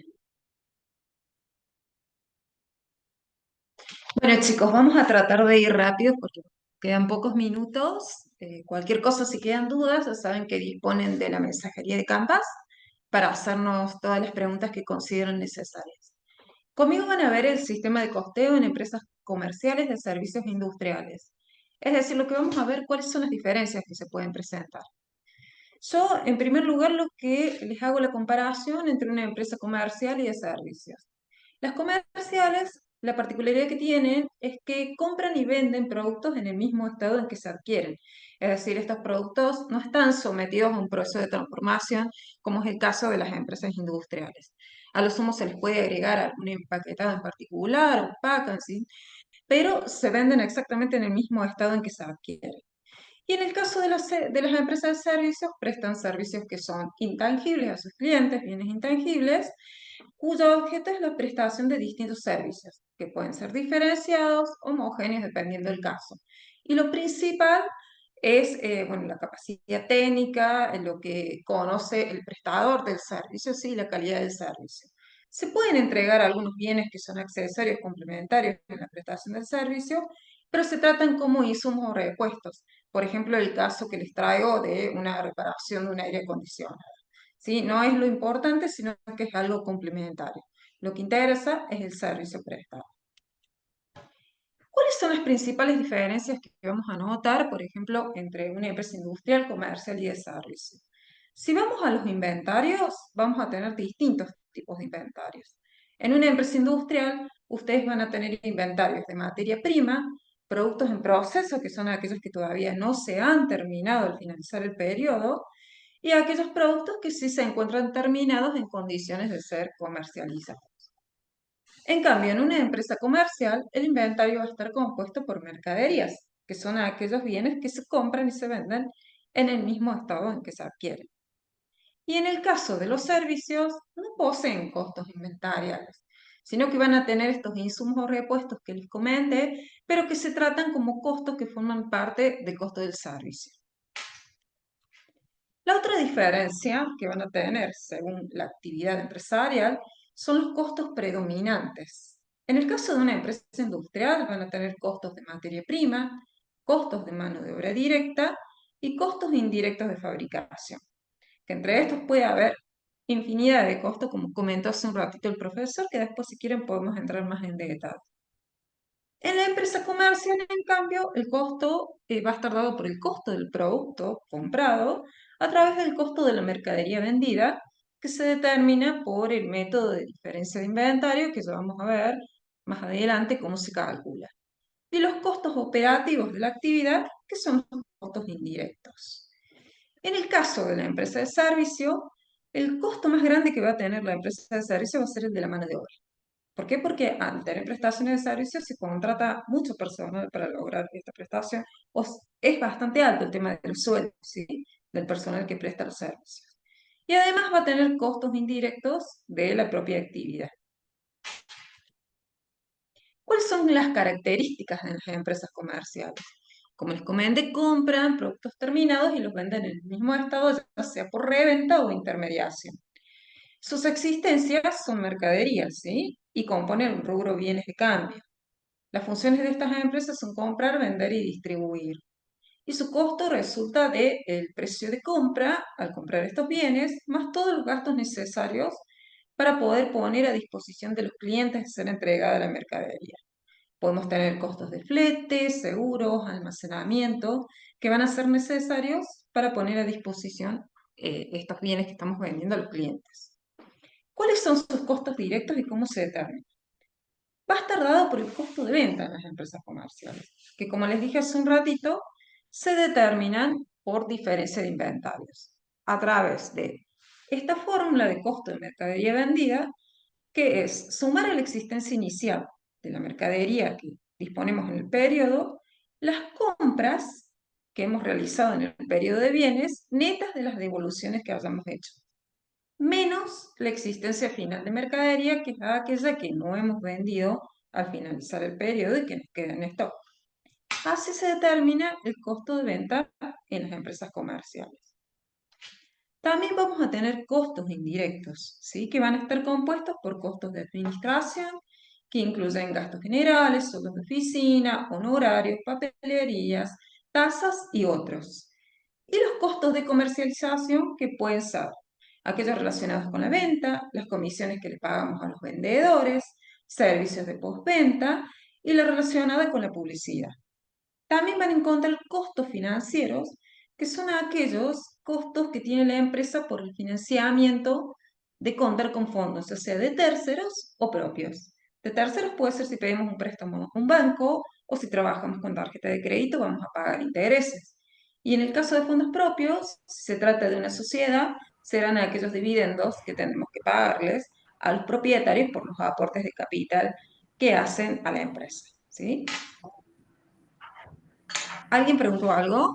Bueno, chicos, vamos a tratar de ir rápido porque quedan pocos minutos. Cualquier cosa, si quedan dudas, ya saben que disponen de la mensajería de Canvas para hacernos todas las preguntas que consideren necesarias. Conmigo van a ver el sistema de costeo en empresas comerciales de servicios industriales. Es decir, lo que vamos a ver, cuáles son las diferencias que se pueden presentar. Yo, en primer lugar, lo que les hago la comparación entre una empresa comercial y de servicios. Las comerciales, la particularidad que tienen es que compran y venden productos en el mismo estado en que se adquieren. Es decir, estos productos no están sometidos a un proceso de transformación, como es el caso de las empresas industriales. A lo sumo se les puede agregar algún empaquetado en particular, un packaging, pero se venden exactamente en el mismo estado en que se adquieren. Y en el caso de las empresas de servicios, prestan servicios que son intangibles a sus clientes, bienes intangibles, cuyo objeto es la prestación de distintos servicios, que pueden ser diferenciados, homogéneos, dependiendo del caso. Y lo principal es bueno, la capacidad técnica, lo que conoce el prestador del servicio, ¿sí? La calidad del servicio. Se pueden entregar algunos bienes que son accesorios complementarios en la prestación del servicio, pero se tratan como insumos o repuestos. Por ejemplo, el caso que les traigo de una reparación de un aire acondicionado. ¿Sí? No es lo importante, sino que es algo complementario. Lo que interesa es el servicio prestado. ¿Cuáles son las principales diferencias que vamos a notar, por ejemplo, entre una empresa industrial, comercial y de servicio? Si vamos a los inventarios, vamos a tener distintos tipos de inventarios. En una empresa industrial, ustedes van a tener inventarios de materia prima, productos en proceso, que son aquellos que todavía no se han terminado al finalizar el periodo, y aquellos productos que sí se encuentran terminados en condiciones de ser comercializados. En cambio, en una empresa comercial, el inventario va a estar compuesto por mercaderías, que son aquellos bienes que se compran y se venden en el mismo estado en que se adquieren. Y en el caso de los servicios, no poseen costos inventariales, sino que van a tener estos insumos o repuestos que les comenté, pero que se tratan como costos que forman parte del costo del servicio. La otra diferencia que van a tener según la actividad empresarial son los costos predominantes. En el caso de una empresa industrial van a tener costos de materia prima, costos de mano de obra directa y costos indirectos de fabricación. Que entre estos puede haber infinidad de costos, como comentó hace un ratito el profesor, que después si quieren podemos entrar más en detalle. En la empresa comercial, en cambio, el costo va a estar dado por el costo del producto comprado a través del costo de la mercadería vendida, que se determina por el método de diferencia de inventario, que ya vamos a ver más adelante cómo se calcula. Y los costos operativos de la actividad, que son los costos indirectos. En el caso de la empresa de servicio, el costo más grande que va a tener la empresa de servicio va a ser el de la mano de obra. ¿Por qué? Porque al tener prestaciones de servicios se contrata mucho personal para lograr esta prestación. Es bastante alto el tema del sueldo, ¿sí? Del personal que presta los servicios. Y además va a tener costos indirectos de la propia actividad. ¿Cuáles son las características de las empresas comerciales? Como les comenté, compran productos terminados y los venden en el mismo estado, ya sea por reventa o intermediación. Sus existencias son mercaderías, ¿sí? Y componen un rubro bienes de cambio. Las funciones de estas empresas son comprar, vender y distribuir. Y su costo resulta del precio de compra al comprar estos bienes, más todos los gastos necesarios para poder poner a disposición de los clientes ser entregada la mercadería. Podemos tener costos de flete, seguros, almacenamiento, que van a ser necesarios para poner a disposición estos bienes que estamos vendiendo a los clientes. ¿Cuáles son sus costos directos y cómo se determinan? Va a estar dado por el costo de venta en las empresas comerciales, que como les dije hace un ratito, se determinan por diferencia de inventarios, a través de esta fórmula de costo de mercadería vendida, que es sumar a la existencia inicial de la mercadería que disponemos en el periodo, las compras que hemos realizado en el periodo de bienes, netas de las devoluciones que hayamos hecho, menos la existencia final de mercadería, que es aquella que no hemos vendido al finalizar el periodo y que nos queda en stock. Así se determina el costo de venta en las empresas comerciales. También vamos a tener costos indirectos, ¿sí? Que van a estar compuestos por costos de administración, que incluyen gastos generales, sueldos de oficina, honorarios, papelerías, tasas y otros. Y los costos de comercialización, que pueden ser aquellos relacionados con la venta, las comisiones que le pagamos a los vendedores, servicios de postventa y la relacionada con la publicidad. También van a encontrar costos financieros, que son aquellos costos que tiene la empresa por el financiamiento de contar con fondos, ya sea de terceros o propios. De terceros puede ser si pedimos un préstamo a un banco o si trabajamos con tarjeta de crédito vamos a pagar intereses. Y en el caso de fondos propios, si se trata de una sociedad, serán aquellos dividendos que tendremos que pagarles a los propietarios por los aportes de capital que hacen a la empresa. ¿Sí? ¿Alguien preguntó algo?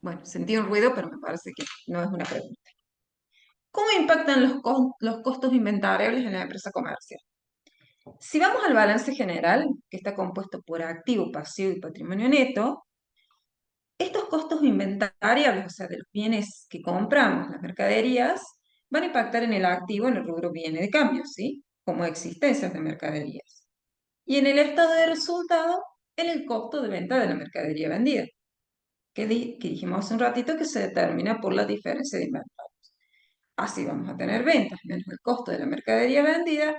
Bueno, sentí un ruido, pero me parece que no es una pregunta. ¿Cómo impactan los costos inventariables en la empresa comercial? Si vamos al balance general, que está compuesto por activo, pasivo y patrimonio neto, estos costos inventariables, o sea, de los bienes que compramos, las mercaderías, van a impactar en el activo en el rubro bienes de cambio, ¿sí? Como existencias de mercaderías. Y en el estado de resultado, en el costo de venta de la mercadería vendida, que dijimos hace un ratito que se determina por la diferencia de inventario. Así vamos a tener ventas menos el costo de la mercadería vendida,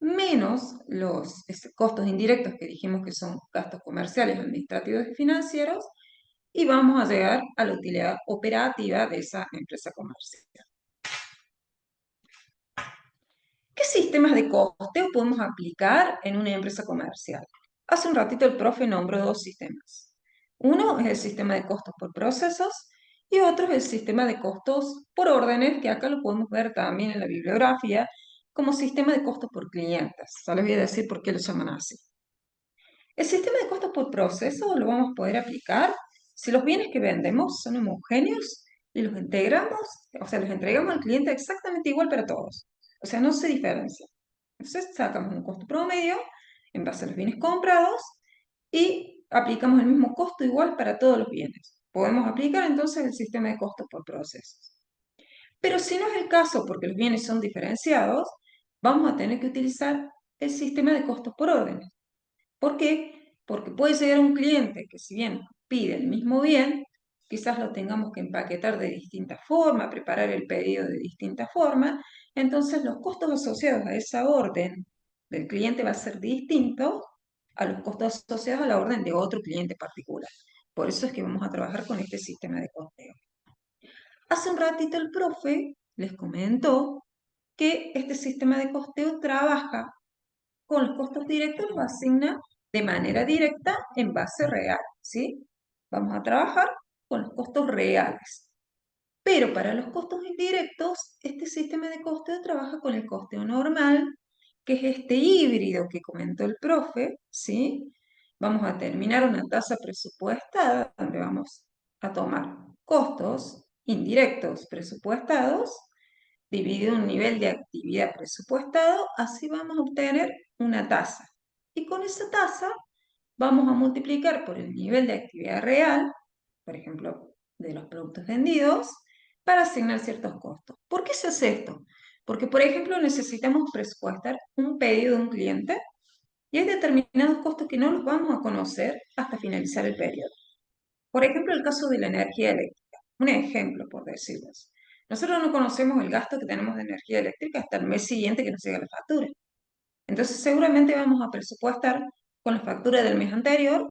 menos los costos indirectos que dijimos que son gastos comerciales, administrativos y financieros, y vamos a llegar a la utilidad operativa de esa empresa comercial. ¿Qué sistemas de costeo podemos aplicar en una empresa comercial? Hace un ratito el profe nombró dos sistemas. Uno es el sistema de costos por procesos y otro es el sistema de costos por órdenes, que acá lo podemos ver también en la bibliografía como sistema de costos por clientes. Ya les voy a decir por qué lo llaman así. El sistema de costos por proceso lo vamos a poder aplicar si los bienes que vendemos son homogéneos y los integramos, o sea, los entregamos al cliente exactamente igual para todos. O sea, no se diferencia. Entonces sacamos un costo promedio en base a los bienes comprados y aplicamos el mismo costo igual para todos los bienes. Podemos aplicar entonces el sistema de costos por procesos. Pero si no es el caso, porque los bienes son diferenciados, vamos a tener que utilizar el sistema de costos por órdenes. ¿Por qué? Porque puede llegar un cliente que si bien pide el mismo bien, quizás lo tengamos que empaquetar de distinta forma, preparar el pedido de distinta forma, entonces los costos asociados a esa orden del cliente va a ser distinto a los costos asociados a la orden de otro cliente particular. Por eso es que vamos a trabajar con este sistema de costeo. Hace un ratito el profe les comentó que este sistema de costeo trabaja con los costos directos, los asigna de manera directa en base real, ¿sí? Vamos a trabajar con los costos reales. Pero para los costos indirectos, este sistema de costeo trabaja con el costeo normal, que es este híbrido que comentó el profe, ¿sí? Vamos a terminar una tasa presupuestada, donde vamos a tomar costos indirectos presupuestados, dividido un nivel de actividad presupuestado, así vamos a obtener una tasa. Y con esa tasa vamos a multiplicar por el nivel de actividad real, por ejemplo, de los productos vendidos, para asignar ciertos costos. ¿Por qué se hace esto? Porque, por ejemplo, necesitamos presupuestar un pedido de un cliente y hay determinados costos que no los vamos a conocer hasta finalizar el periodo. Por ejemplo, el caso de la energía eléctrica. Un ejemplo, por decirlo así. Nosotros no conocemos el gasto que tenemos de energía eléctrica hasta el mes siguiente que nos llega la factura. Entonces, seguramente vamos a presupuestar con la factura del mes anterior,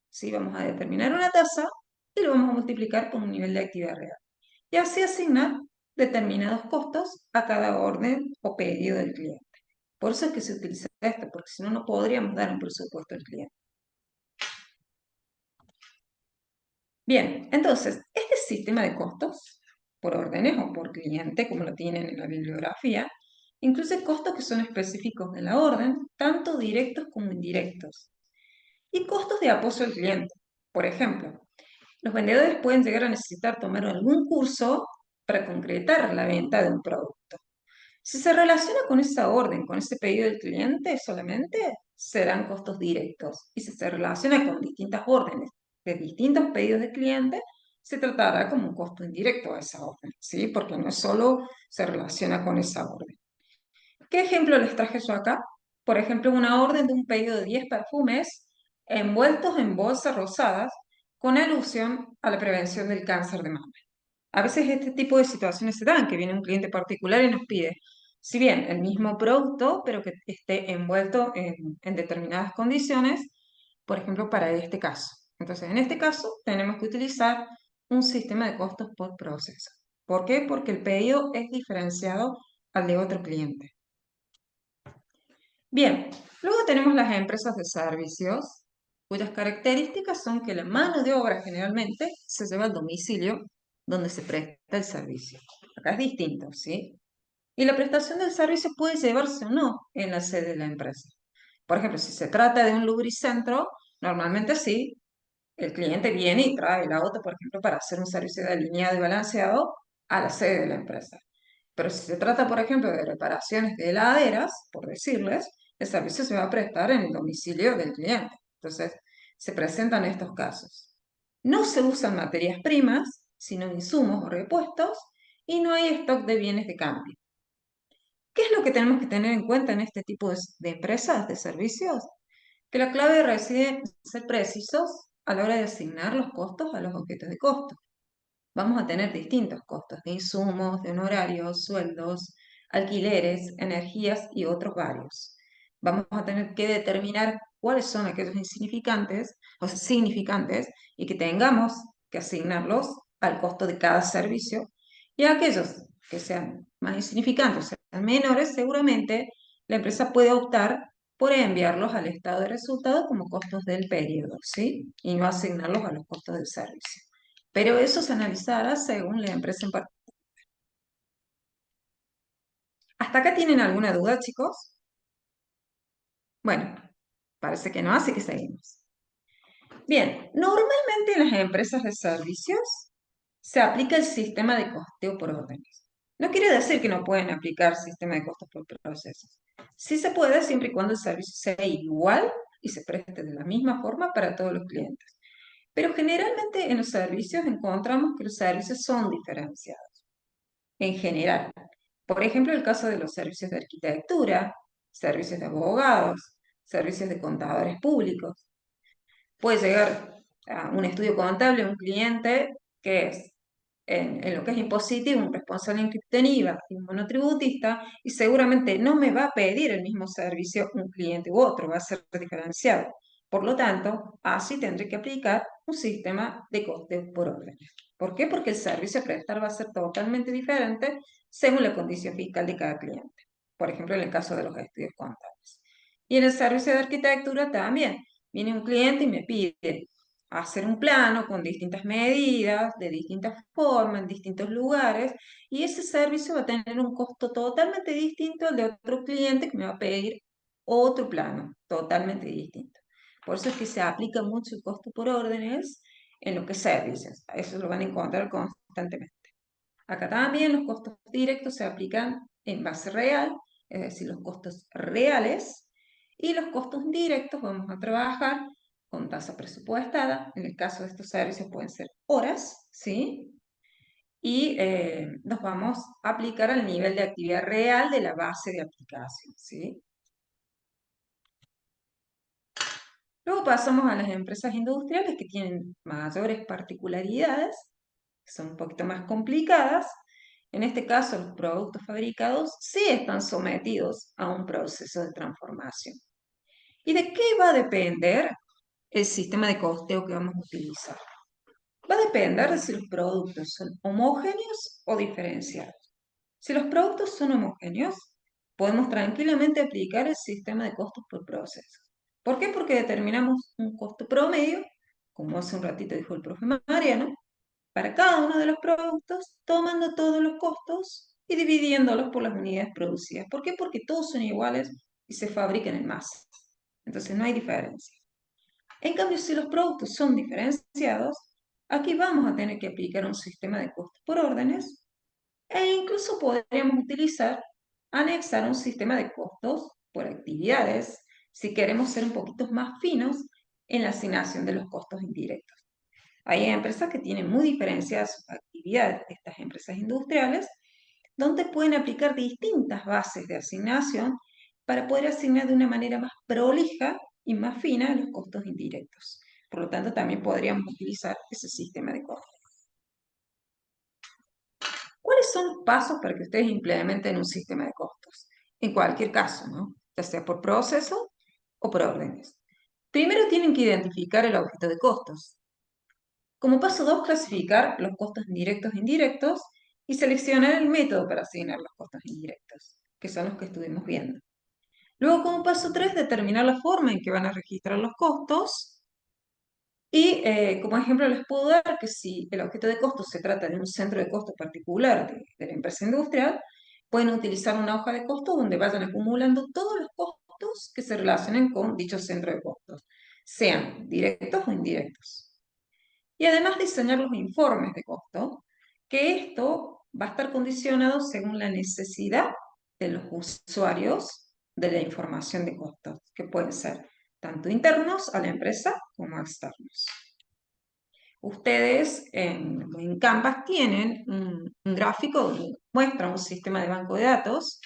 ¿sí? Vamos a determinar una tasa y lo vamos a multiplicar por un nivel de actividad real. Y así asignar determinados costos a cada orden o pedido del cliente. Por eso es que se utiliza esto, porque si no, no podríamos dar un presupuesto al cliente. Bien, entonces, este sistema de costos, por órdenes o por cliente, como lo tienen en la bibliografía, incluye costos que son específicos de la orden, tanto directos como indirectos, y costos de apoyo al cliente. Por ejemplo, los vendedores pueden llegar a necesitar tomar algún curso para concretar la venta de un producto. Si se relaciona con esa orden, con ese pedido del cliente solamente, serán costos directos. Y si se relaciona con distintas órdenes de distintos pedidos del cliente, se tratará como un costo indirecto a esa orden, ¿sí? Porque no solo se relaciona con esa orden. ¿Qué ejemplo les traje yo acá? Por ejemplo, una orden de un pedido de 10 perfumes envueltos en bolsas rosadas con alusión a la prevención del cáncer de mama. A veces este tipo de situaciones se dan, que viene un cliente particular y nos pide, si bien el mismo producto, pero que esté envuelto en determinadas condiciones, por ejemplo, para este caso. Entonces, en este caso, tenemos que utilizar un sistema de costos por proceso. ¿Por qué? Porque el pedido es diferenciado al de otro cliente. Bien, luego tenemos las empresas de servicios, cuyas características son que la mano de obra generalmente se lleva al domicilio donde se presta el servicio. Acá es distinto, ¿sí? Y la prestación del servicio puede llevarse o no en la sede de la empresa. Por ejemplo, si se trata de un lubricentro, normalmente sí, el cliente viene y trae el auto, por ejemplo, para hacer un servicio de alineado y balanceado a la sede de la empresa. Pero si se trata, por ejemplo, de reparaciones de heladeras, por decirles, el servicio se va a prestar en el domicilio del cliente. Entonces, se presentan estos casos. No se usan materias primas, sino insumos o repuestos, y no hay stock de bienes de cambio. ¿Qué es lo que tenemos que tener en cuenta en este tipo de empresas, de servicios? Que la clave reside en ser precisos a la hora de asignar los costos a los objetos de costo. Vamos a tener distintos costos de insumos, de honorarios, sueldos, alquileres, energías y otros varios. Vamos a tener que determinar cuáles son aquellos insignificantes o significantes y que tengamos que asignarlos al costo de cada servicio y aquellos que sean más insignificantes, o sean menores, seguramente la empresa puede optar por enviarlos al estado de resultado como costos del periodo, ¿sí? Y no asignarlos a los costos del servicio. Pero eso se analizará según la empresa en particular. ¿Hasta acá tienen alguna duda, chicos? Bueno, parece que no, así que seguimos. Bien, normalmente en las empresas de servicios se aplica el sistema de costeo por órdenes. No quiere decir que no pueden aplicar sistema de costos por procesos. Sí se puede siempre y cuando el servicio sea igual y se preste de la misma forma para todos los clientes. Pero generalmente en los servicios encontramos que los servicios son diferenciados en general. Por ejemplo, el caso de los servicios de arquitectura, servicios de abogados, servicios de contadores públicos. Puede llegar a un estudio contable, un cliente que es en lo que es impositivo, un responsable inscripto en IVA y un monotributista, y seguramente no me va a pedir el mismo servicio un cliente u otro, va a ser diferenciado. Por lo tanto, así tendré que aplicar un sistema de costeo por orden. ¿Por qué? Porque el servicio a prestar va a ser totalmente diferente según la condición fiscal de cada cliente. Por ejemplo, en el caso de los estudios contables. Y en el servicio de arquitectura también. Viene un cliente y me pide hacer un plano con distintas medidas, de distintas formas, en distintos lugares, y ese servicio va a tener un costo totalmente distinto al de otro cliente que me va a pedir otro plano, totalmente distinto. Por eso es que se aplica mucho el costo por órdenes en lo que es servicios. Eso lo van a encontrar constantemente. Acá también los costos directos se aplican en base real, es decir, los costos reales, y los costos indirectos vamos a trabajar con tasa presupuestada. En el caso de estos servicios pueden ser horas, ¿sí? Y nos vamos a aplicar al nivel de actividad real de la base de aplicación, ¿sí? Luego pasamos a las empresas industriales que tienen mayores particularidades, que son un poquito más complicadas. En este caso, los productos fabricados sí están sometidos a un proceso de transformación. ¿Y de qué va a depender el sistema de costeo que vamos a utilizar? Va a depender de si los productos son homogéneos o diferenciados. Si los productos son homogéneos, podemos tranquilamente aplicar el sistema de costos por proceso. ¿Por qué? Porque determinamos un costo promedio, como hace un ratito dijo el profe Mariano, para cada uno de los productos, tomando todos los costos y dividiéndolos por las unidades producidas. ¿Por qué? Porque todos son iguales y se fabrican en masa. Entonces no hay diferencia. En cambio, si los productos son diferenciados, aquí vamos a tener que aplicar un sistema de costos por órdenes e incluso podríamos utilizar, anexar un sistema de costos por actividades si queremos ser un poquito más finos en la asignación de los costos indirectos. Hay empresas que tienen muy diferenciadas sus actividades, estas empresas industriales, donde pueden aplicar distintas bases de asignación para poder asignar de una manera más prolija y más fina los costos indirectos. Por lo tanto, también podríamos utilizar ese sistema de costos. ¿Cuáles son los pasos para que ustedes implementen un sistema de costos? En cualquier caso, ¿no? Ya sea por proceso o por órdenes. Primero tienen que identificar el objeto de costos. Como paso 2, clasificar los costos directos e indirectos y seleccionar el método para asignar los costos indirectos, que son los que estuvimos viendo. Luego, como paso 3, determinar la forma en que van a registrar los costos. Y como ejemplo les puedo dar que si el objeto de costos se trata de un centro de costos particular de la empresa industrial, pueden utilizar una hoja de costos donde vayan acumulando todos los costos que se relacionen con dicho centro de costos, sean directos o indirectos. Y además diseñar los informes de costo, que esto va a estar condicionado según la necesidad de los usuarios de la información de costos, que pueden ser tanto internos a la empresa como externos. Ustedes en Canvas tienen un gráfico donde muestra un sistema de banco de datos,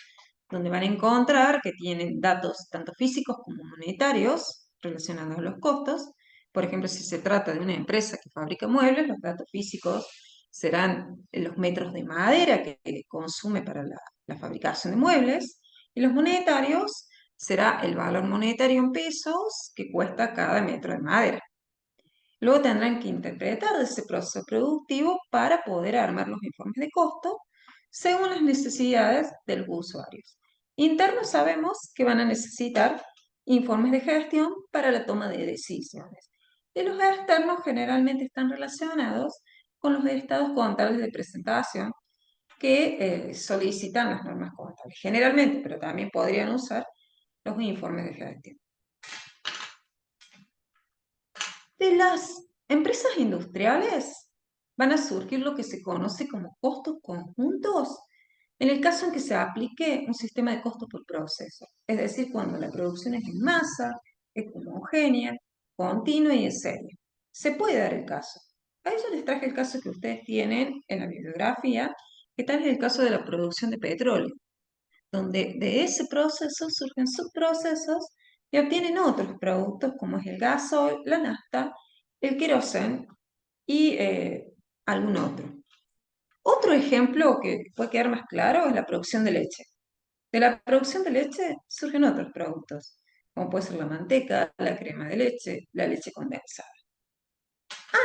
donde van a encontrar que tienen datos tanto físicos como monetarios relacionados a los costos. Por ejemplo, si se trata de una empresa que fabrica muebles, los datos físicos serán los metros de madera que consume para la fabricación de muebles, y los monetarios será el valor monetario en pesos que cuesta cada metro de madera. Luego tendrán que interpretar ese proceso productivo para poder armar los informes de costo según las necesidades de los usuarios. Internos sabemos que van a necesitar informes de gestión para la toma de decisiones. Y los externos generalmente están relacionados con los estados contables de presentación que solicitan las normas contables. Generalmente, pero también podrían usar los informes de gestión. De las empresas industriales van a surgir lo que se conoce como costos conjuntos en el caso en que se aplique un sistema de costos por proceso, es decir, cuando la producción es en masa, es homogénea, continua y en serie. Se puede dar el caso. A ellos les traje el caso que ustedes tienen en la bibliografía, que tal es el caso de la producción de petróleo, donde de ese proceso surgen subprocesos y obtienen otros productos como es el gasoil, la nafta, el queroseno y algún otro. Otro ejemplo que puede quedar más claro es la producción de leche. De la producción de leche surgen otros productos, como puede ser la manteca, la crema de leche, la leche condensada.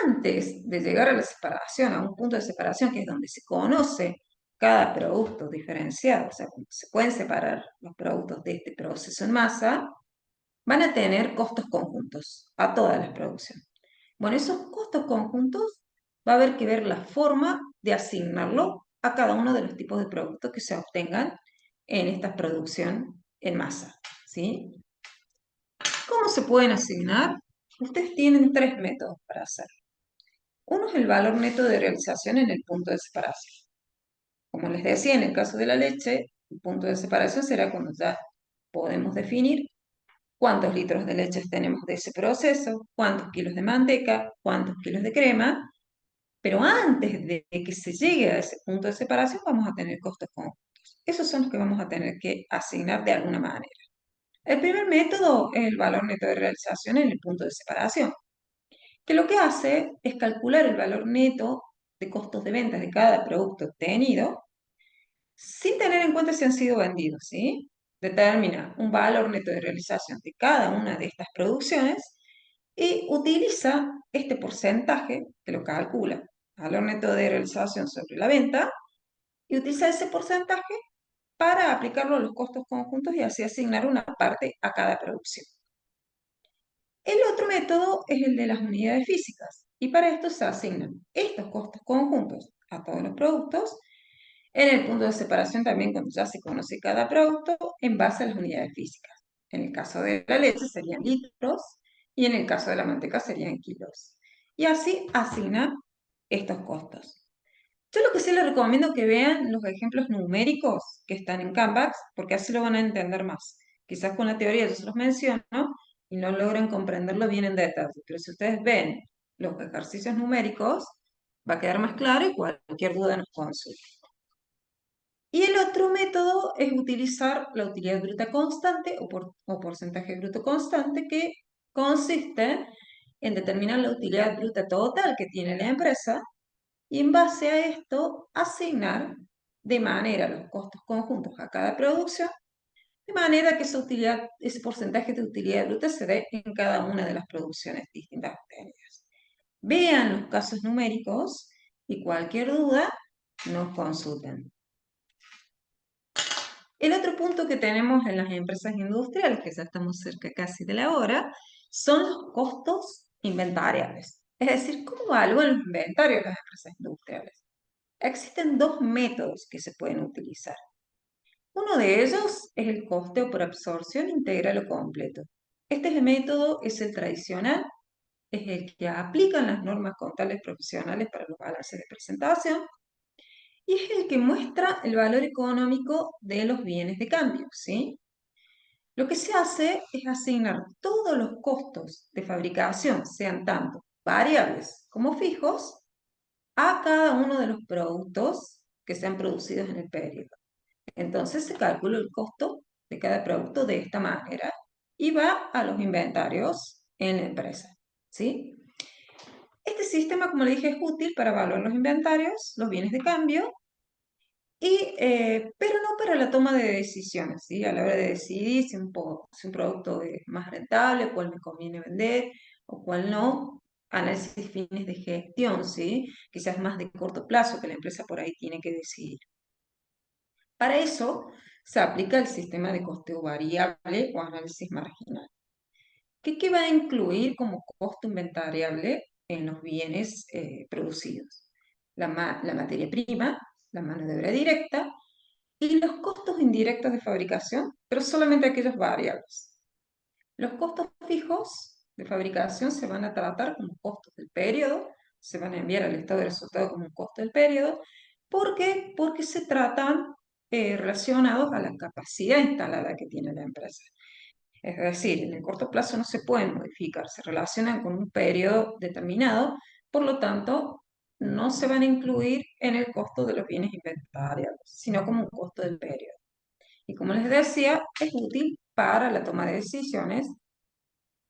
Antes de llegar a la separación, a un punto de separación que es donde se conoce cada producto diferenciado, o sea, se pueden separar los productos de este proceso en masa, van a tener costos conjuntos a todas las producciones. Bueno, esos costos conjuntos va a haber que ver la forma de asignarlo a cada uno de los tipos de productos que se obtengan en esta producción en masa, ¿sí? ¿Cómo se pueden asignar? Ustedes tienen tres métodos para hacerlo. Uno es el valor neto de realización en el punto de separación. Como les decía, en el caso de la leche, el punto de separación será cuando ya podemos definir cuántos litros de leche tenemos de ese proceso, cuántos kilos de manteca, cuántos kilos de crema, pero antes de que se llegue a ese punto de separación vamos a tener costos conjuntos. Esos son los que vamos a tener que asignar de alguna manera. El primer método es el valor neto de realización en el punto de separación, que lo que hace es calcular el valor neto de costos de ventas de cada producto obtenido sin tener en cuenta si han sido vendidos, ¿sí? Determina un valor neto de realización de cada una de estas producciones y utiliza este porcentaje, que lo calcula, valor neto de realización sobre la venta, y utiliza ese porcentaje para aplicarlo a los costos conjuntos y así asignar una parte a cada producción. El otro método es el de las unidades físicas, y para esto se asignan estos costos conjuntos a todos los productos. En el punto de separación también, cuando ya se conoce cada producto, en base a las unidades físicas. En el caso de la leche serían litros y en el caso de la manteca serían kilos. Y así asigna estos costos. Yo lo que sí les recomiendo que vean los ejemplos numéricos que están en Canvas, porque así lo van a entender más. Quizás con la teoría yo se los menciono y no logran comprenderlo bien en detalle, pero si ustedes ven los ejercicios numéricos, va a quedar más claro y cualquier duda nos consulta. Y el otro método es utilizar la utilidad bruta constante o porcentaje bruto constante, que consiste en determinar la utilidad bruta total que tiene la empresa y en base a esto asignar de manera los costos conjuntos a cada producción, de manera que esa utilidad, ese porcentaje de utilidad bruta se dé en cada una de las producciones distintas obtenidas. Vean los casos numéricos y cualquier duda nos consulten. El otro punto que tenemos en las empresas industriales, que ya estamos cerca casi de la hora, son los costos inventariables. Es decir, ¿cómo evalúan los inventarios las empresas industriales? Existen dos métodos que se pueden utilizar. Uno de ellos es el costeo por absorción integral o completo. Este método es el tradicional, es el que aplican las normas contables profesionales para los balances de presentación y es el que muestra el valor económico de los bienes de cambio, ¿sí? Lo que se hace es asignar todos los costos de fabricación, sean tanto variables como fijos, a cada uno de los productos que sean producidos en el periodo. Entonces se calcula el costo de cada producto de esta manera y va a los inventarios en la empresa, ¿sí? Este sistema, como le dije, es útil para evaluar los inventarios, los bienes de cambio, pero no para la toma de decisiones, ¿sí? A la hora de decidir si un producto es más rentable, cuál me conviene vender o cuál no. Análisis fines de gestión, ¿sí? Quizás más de corto plazo que la empresa por ahí tiene que decidir. Para eso se aplica el sistema de costeo variable o análisis marginal. ¿Qué va a incluir como costo inventariable en los bienes producidos? La materia prima, la mano de obra directa y los costos indirectos de fabricación, pero solamente aquellos variables. Los costos fijos de fabricación se van a tratar como costos del periodo, se van a enviar al estado de resultado como un costo del periodo. ¿Por qué? Porque se tratan relacionados a la capacidad instalada que tiene la empresa. Es decir, en el corto plazo no se pueden modificar, se relacionan con un periodo determinado, por lo tanto, no se van a incluir en el costo de los bienes inventariados, sino como un costo del periodo. Y como les decía, es útil para la toma de decisiones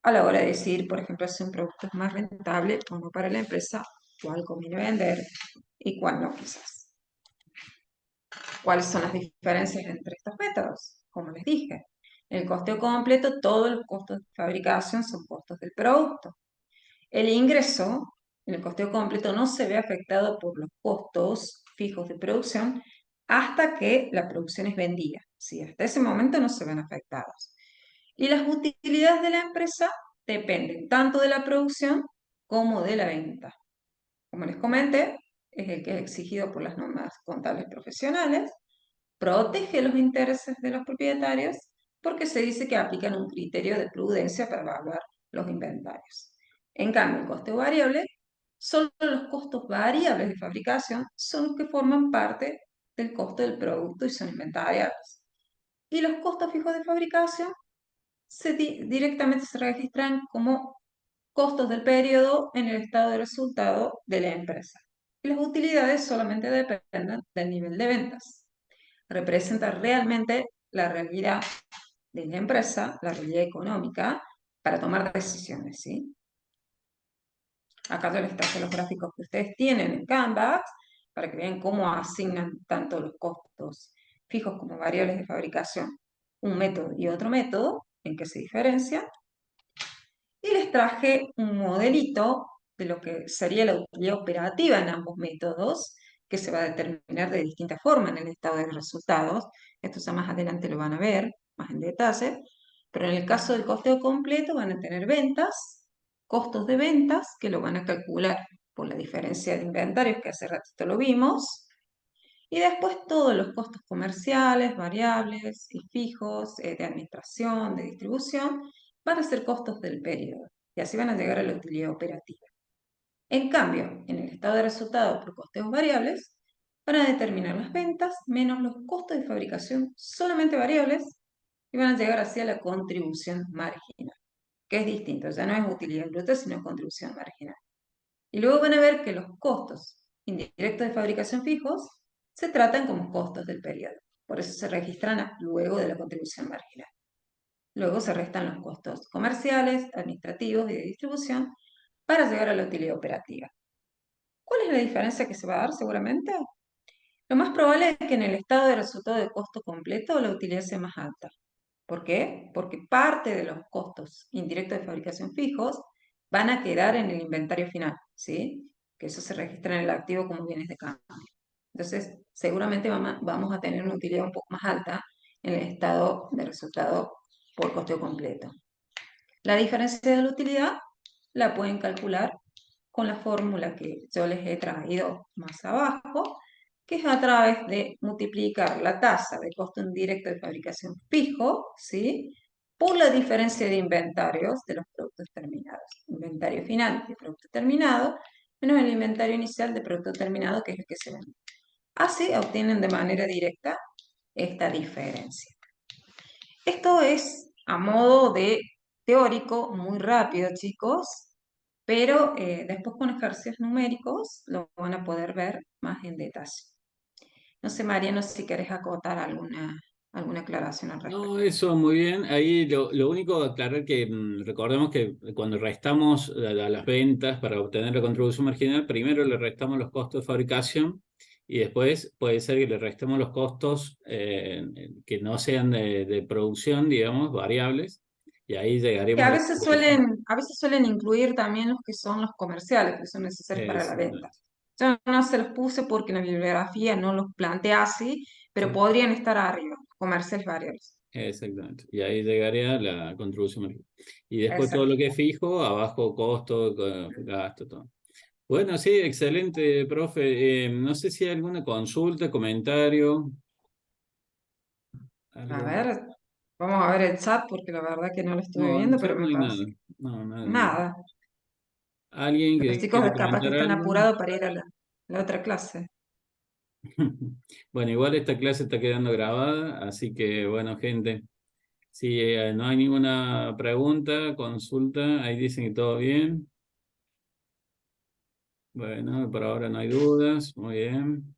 a la hora de decir, por ejemplo, si un producto es más rentable o no para la empresa, cuál conviene vender y cuál no, quizás. ¿Cuáles son las diferencias entre estos métodos? Como les dije, en el costeo completo, todos los costos de fabricación son costos del producto. El ingreso en el costeo completo no se ve afectado por los costos fijos de producción hasta que la producción es vendida. ¿Sí? Hasta ese momento no se ven afectados. Y las utilidades de la empresa dependen tanto de la producción como de la venta. Como les comenté, es el que es exigido por las normas contables profesionales, protege los intereses de los propietarios porque se dice que aplican un criterio de prudencia para evaluar los inventarios. En cambio, el coste variable, solo los costos variables de fabricación son los que forman parte del costo del producto y son inventariables. Y los costos fijos de fabricación directamente se registran como costos del periodo en el estado de resultado de la empresa. Y las utilidades solamente dependen del nivel de ventas. Representa realmente la realidad de la empresa, la realidad económica, para tomar decisiones, ¿sí? Acá yo les traje los gráficos que ustedes tienen en Canvas para que vean cómo asignan tanto los costos fijos como variables de fabricación, un método y otro método, en qué se diferencian. Y les traje un modelito de lo que sería la utilidad operativa en ambos métodos, que se va a determinar de distinta forma en el estado de resultados. Esto ya más adelante lo van a ver, más en detalle. Pero en el caso del costeo completo van a tener ventas, costos de ventas, que lo van a calcular por la diferencia de inventarios, que hace ratito lo vimos. Y después todos los costos comerciales, variables y fijos, de administración, de distribución, van a ser costos del periodo. Y así van a llegar a la utilidad operativa. En cambio, en el estado de resultado por costeos variables, van a determinar las ventas menos los costos de fabricación solamente variables y van a llegar así a la contribución marginal, que es distinto, ya no es utilidad bruta, sino contribución marginal. Y luego van a ver que los costos indirectos de fabricación fijos se tratan como costos del periodo. Por eso se registran luego de la contribución marginal. Luego se restan los costos comerciales, administrativos y de distribución para llegar a la utilidad operativa. ¿Cuál es la diferencia que se va a dar seguramente? Lo más probable es que en el estado de resultado de costo completo la utilidad sea más alta. ¿Por qué? Porque parte de los costos indirectos de fabricación fijos van a quedar en el inventario final, ¿sí? Que eso se registra en el activo como bienes de cambio. Entonces, seguramente vamos a tener una utilidad un poco más alta en el estado de resultado por costeo completo. La diferencia de la utilidad la pueden calcular con la fórmula que yo les he traído más abajo, que es a través de multiplicar la tasa de costo indirecto de fabricación fijo, ¿sí?, por la diferencia de inventarios de los productos terminados. Inventario final de producto terminado menos el inventario inicial de producto terminado, que es el que se vende. Así obtienen de manera directa esta diferencia. Esto es a modo de teórico, muy rápido, chicos, pero después con ejercicios numéricos lo van a poder ver más en detalle. No sé, Mariano, si querés acotar alguna aclaración al No, respecto. eso muy bien. Ahí lo único aclarar que recordemos que cuando restamos a las ventas para obtener la contribución marginal, primero le restamos los costos de fabricación y después puede ser que le restemos los costos que no sean de producción, digamos, variables, y ahí Que llegaríamos a la a veces suelen incluir también los que son los comerciales, que son necesarios para la venta. Exactamente. Yo no se los puse porque en la bibliografía no los plantea así, pero Sí, podrían estar arriba, comerciales variables. exactamente. Y ahí llegaría la contribución marginal. Y después todo lo Exacto. que es fijo, abajo costo, gasto, todo. Bueno, sí, excelente, profe. No sé si hay alguna consulta, comentario, A algo. ver, vamos a ver el chat porque la verdad que no lo estuve No, en viendo, pero chat no me hay parece nada. que No, nada, nada. nada. ¿Alguien Los que chicos quiere capaz que comentar están algo? apurados para ir a la otra clase. Bueno, igual esta clase está quedando grabada, así que bueno, gente, si no hay ninguna pregunta, consulta, ahí dicen que todo bien. Bueno, por ahora no hay dudas, muy bien.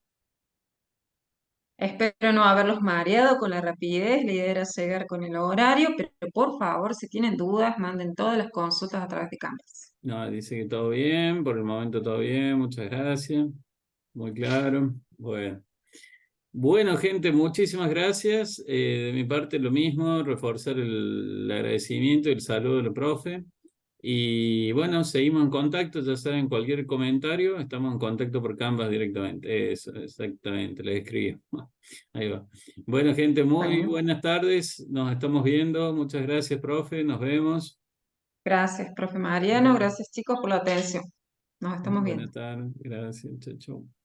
Espero no haberlos mareado con la rapidez, la idea era llegar con el horario, pero por favor, si tienen dudas, manden todas las consultas a través de Canvas. No, dice que todo bien, por el momento todo bien, muchas gracias. Muy claro. Bueno. Bueno, gente, muchísimas gracias. De mi parte, lo mismo, reforzar el agradecimiento y el saludo del profe. Y bueno, seguimos en contacto, ya saben, cualquier comentario, estamos en contacto por Canvas directamente. Eso, exactamente, les escribo. Ahí va. Bueno, gente, muy Bueno, buenas tardes. Nos estamos viendo. Muchas gracias, profe. Nos vemos. gracias, profe Mariano, gracias chicos por la atención. Nos estamos viendo. Buenas tardes. Gracias. Chau, chau.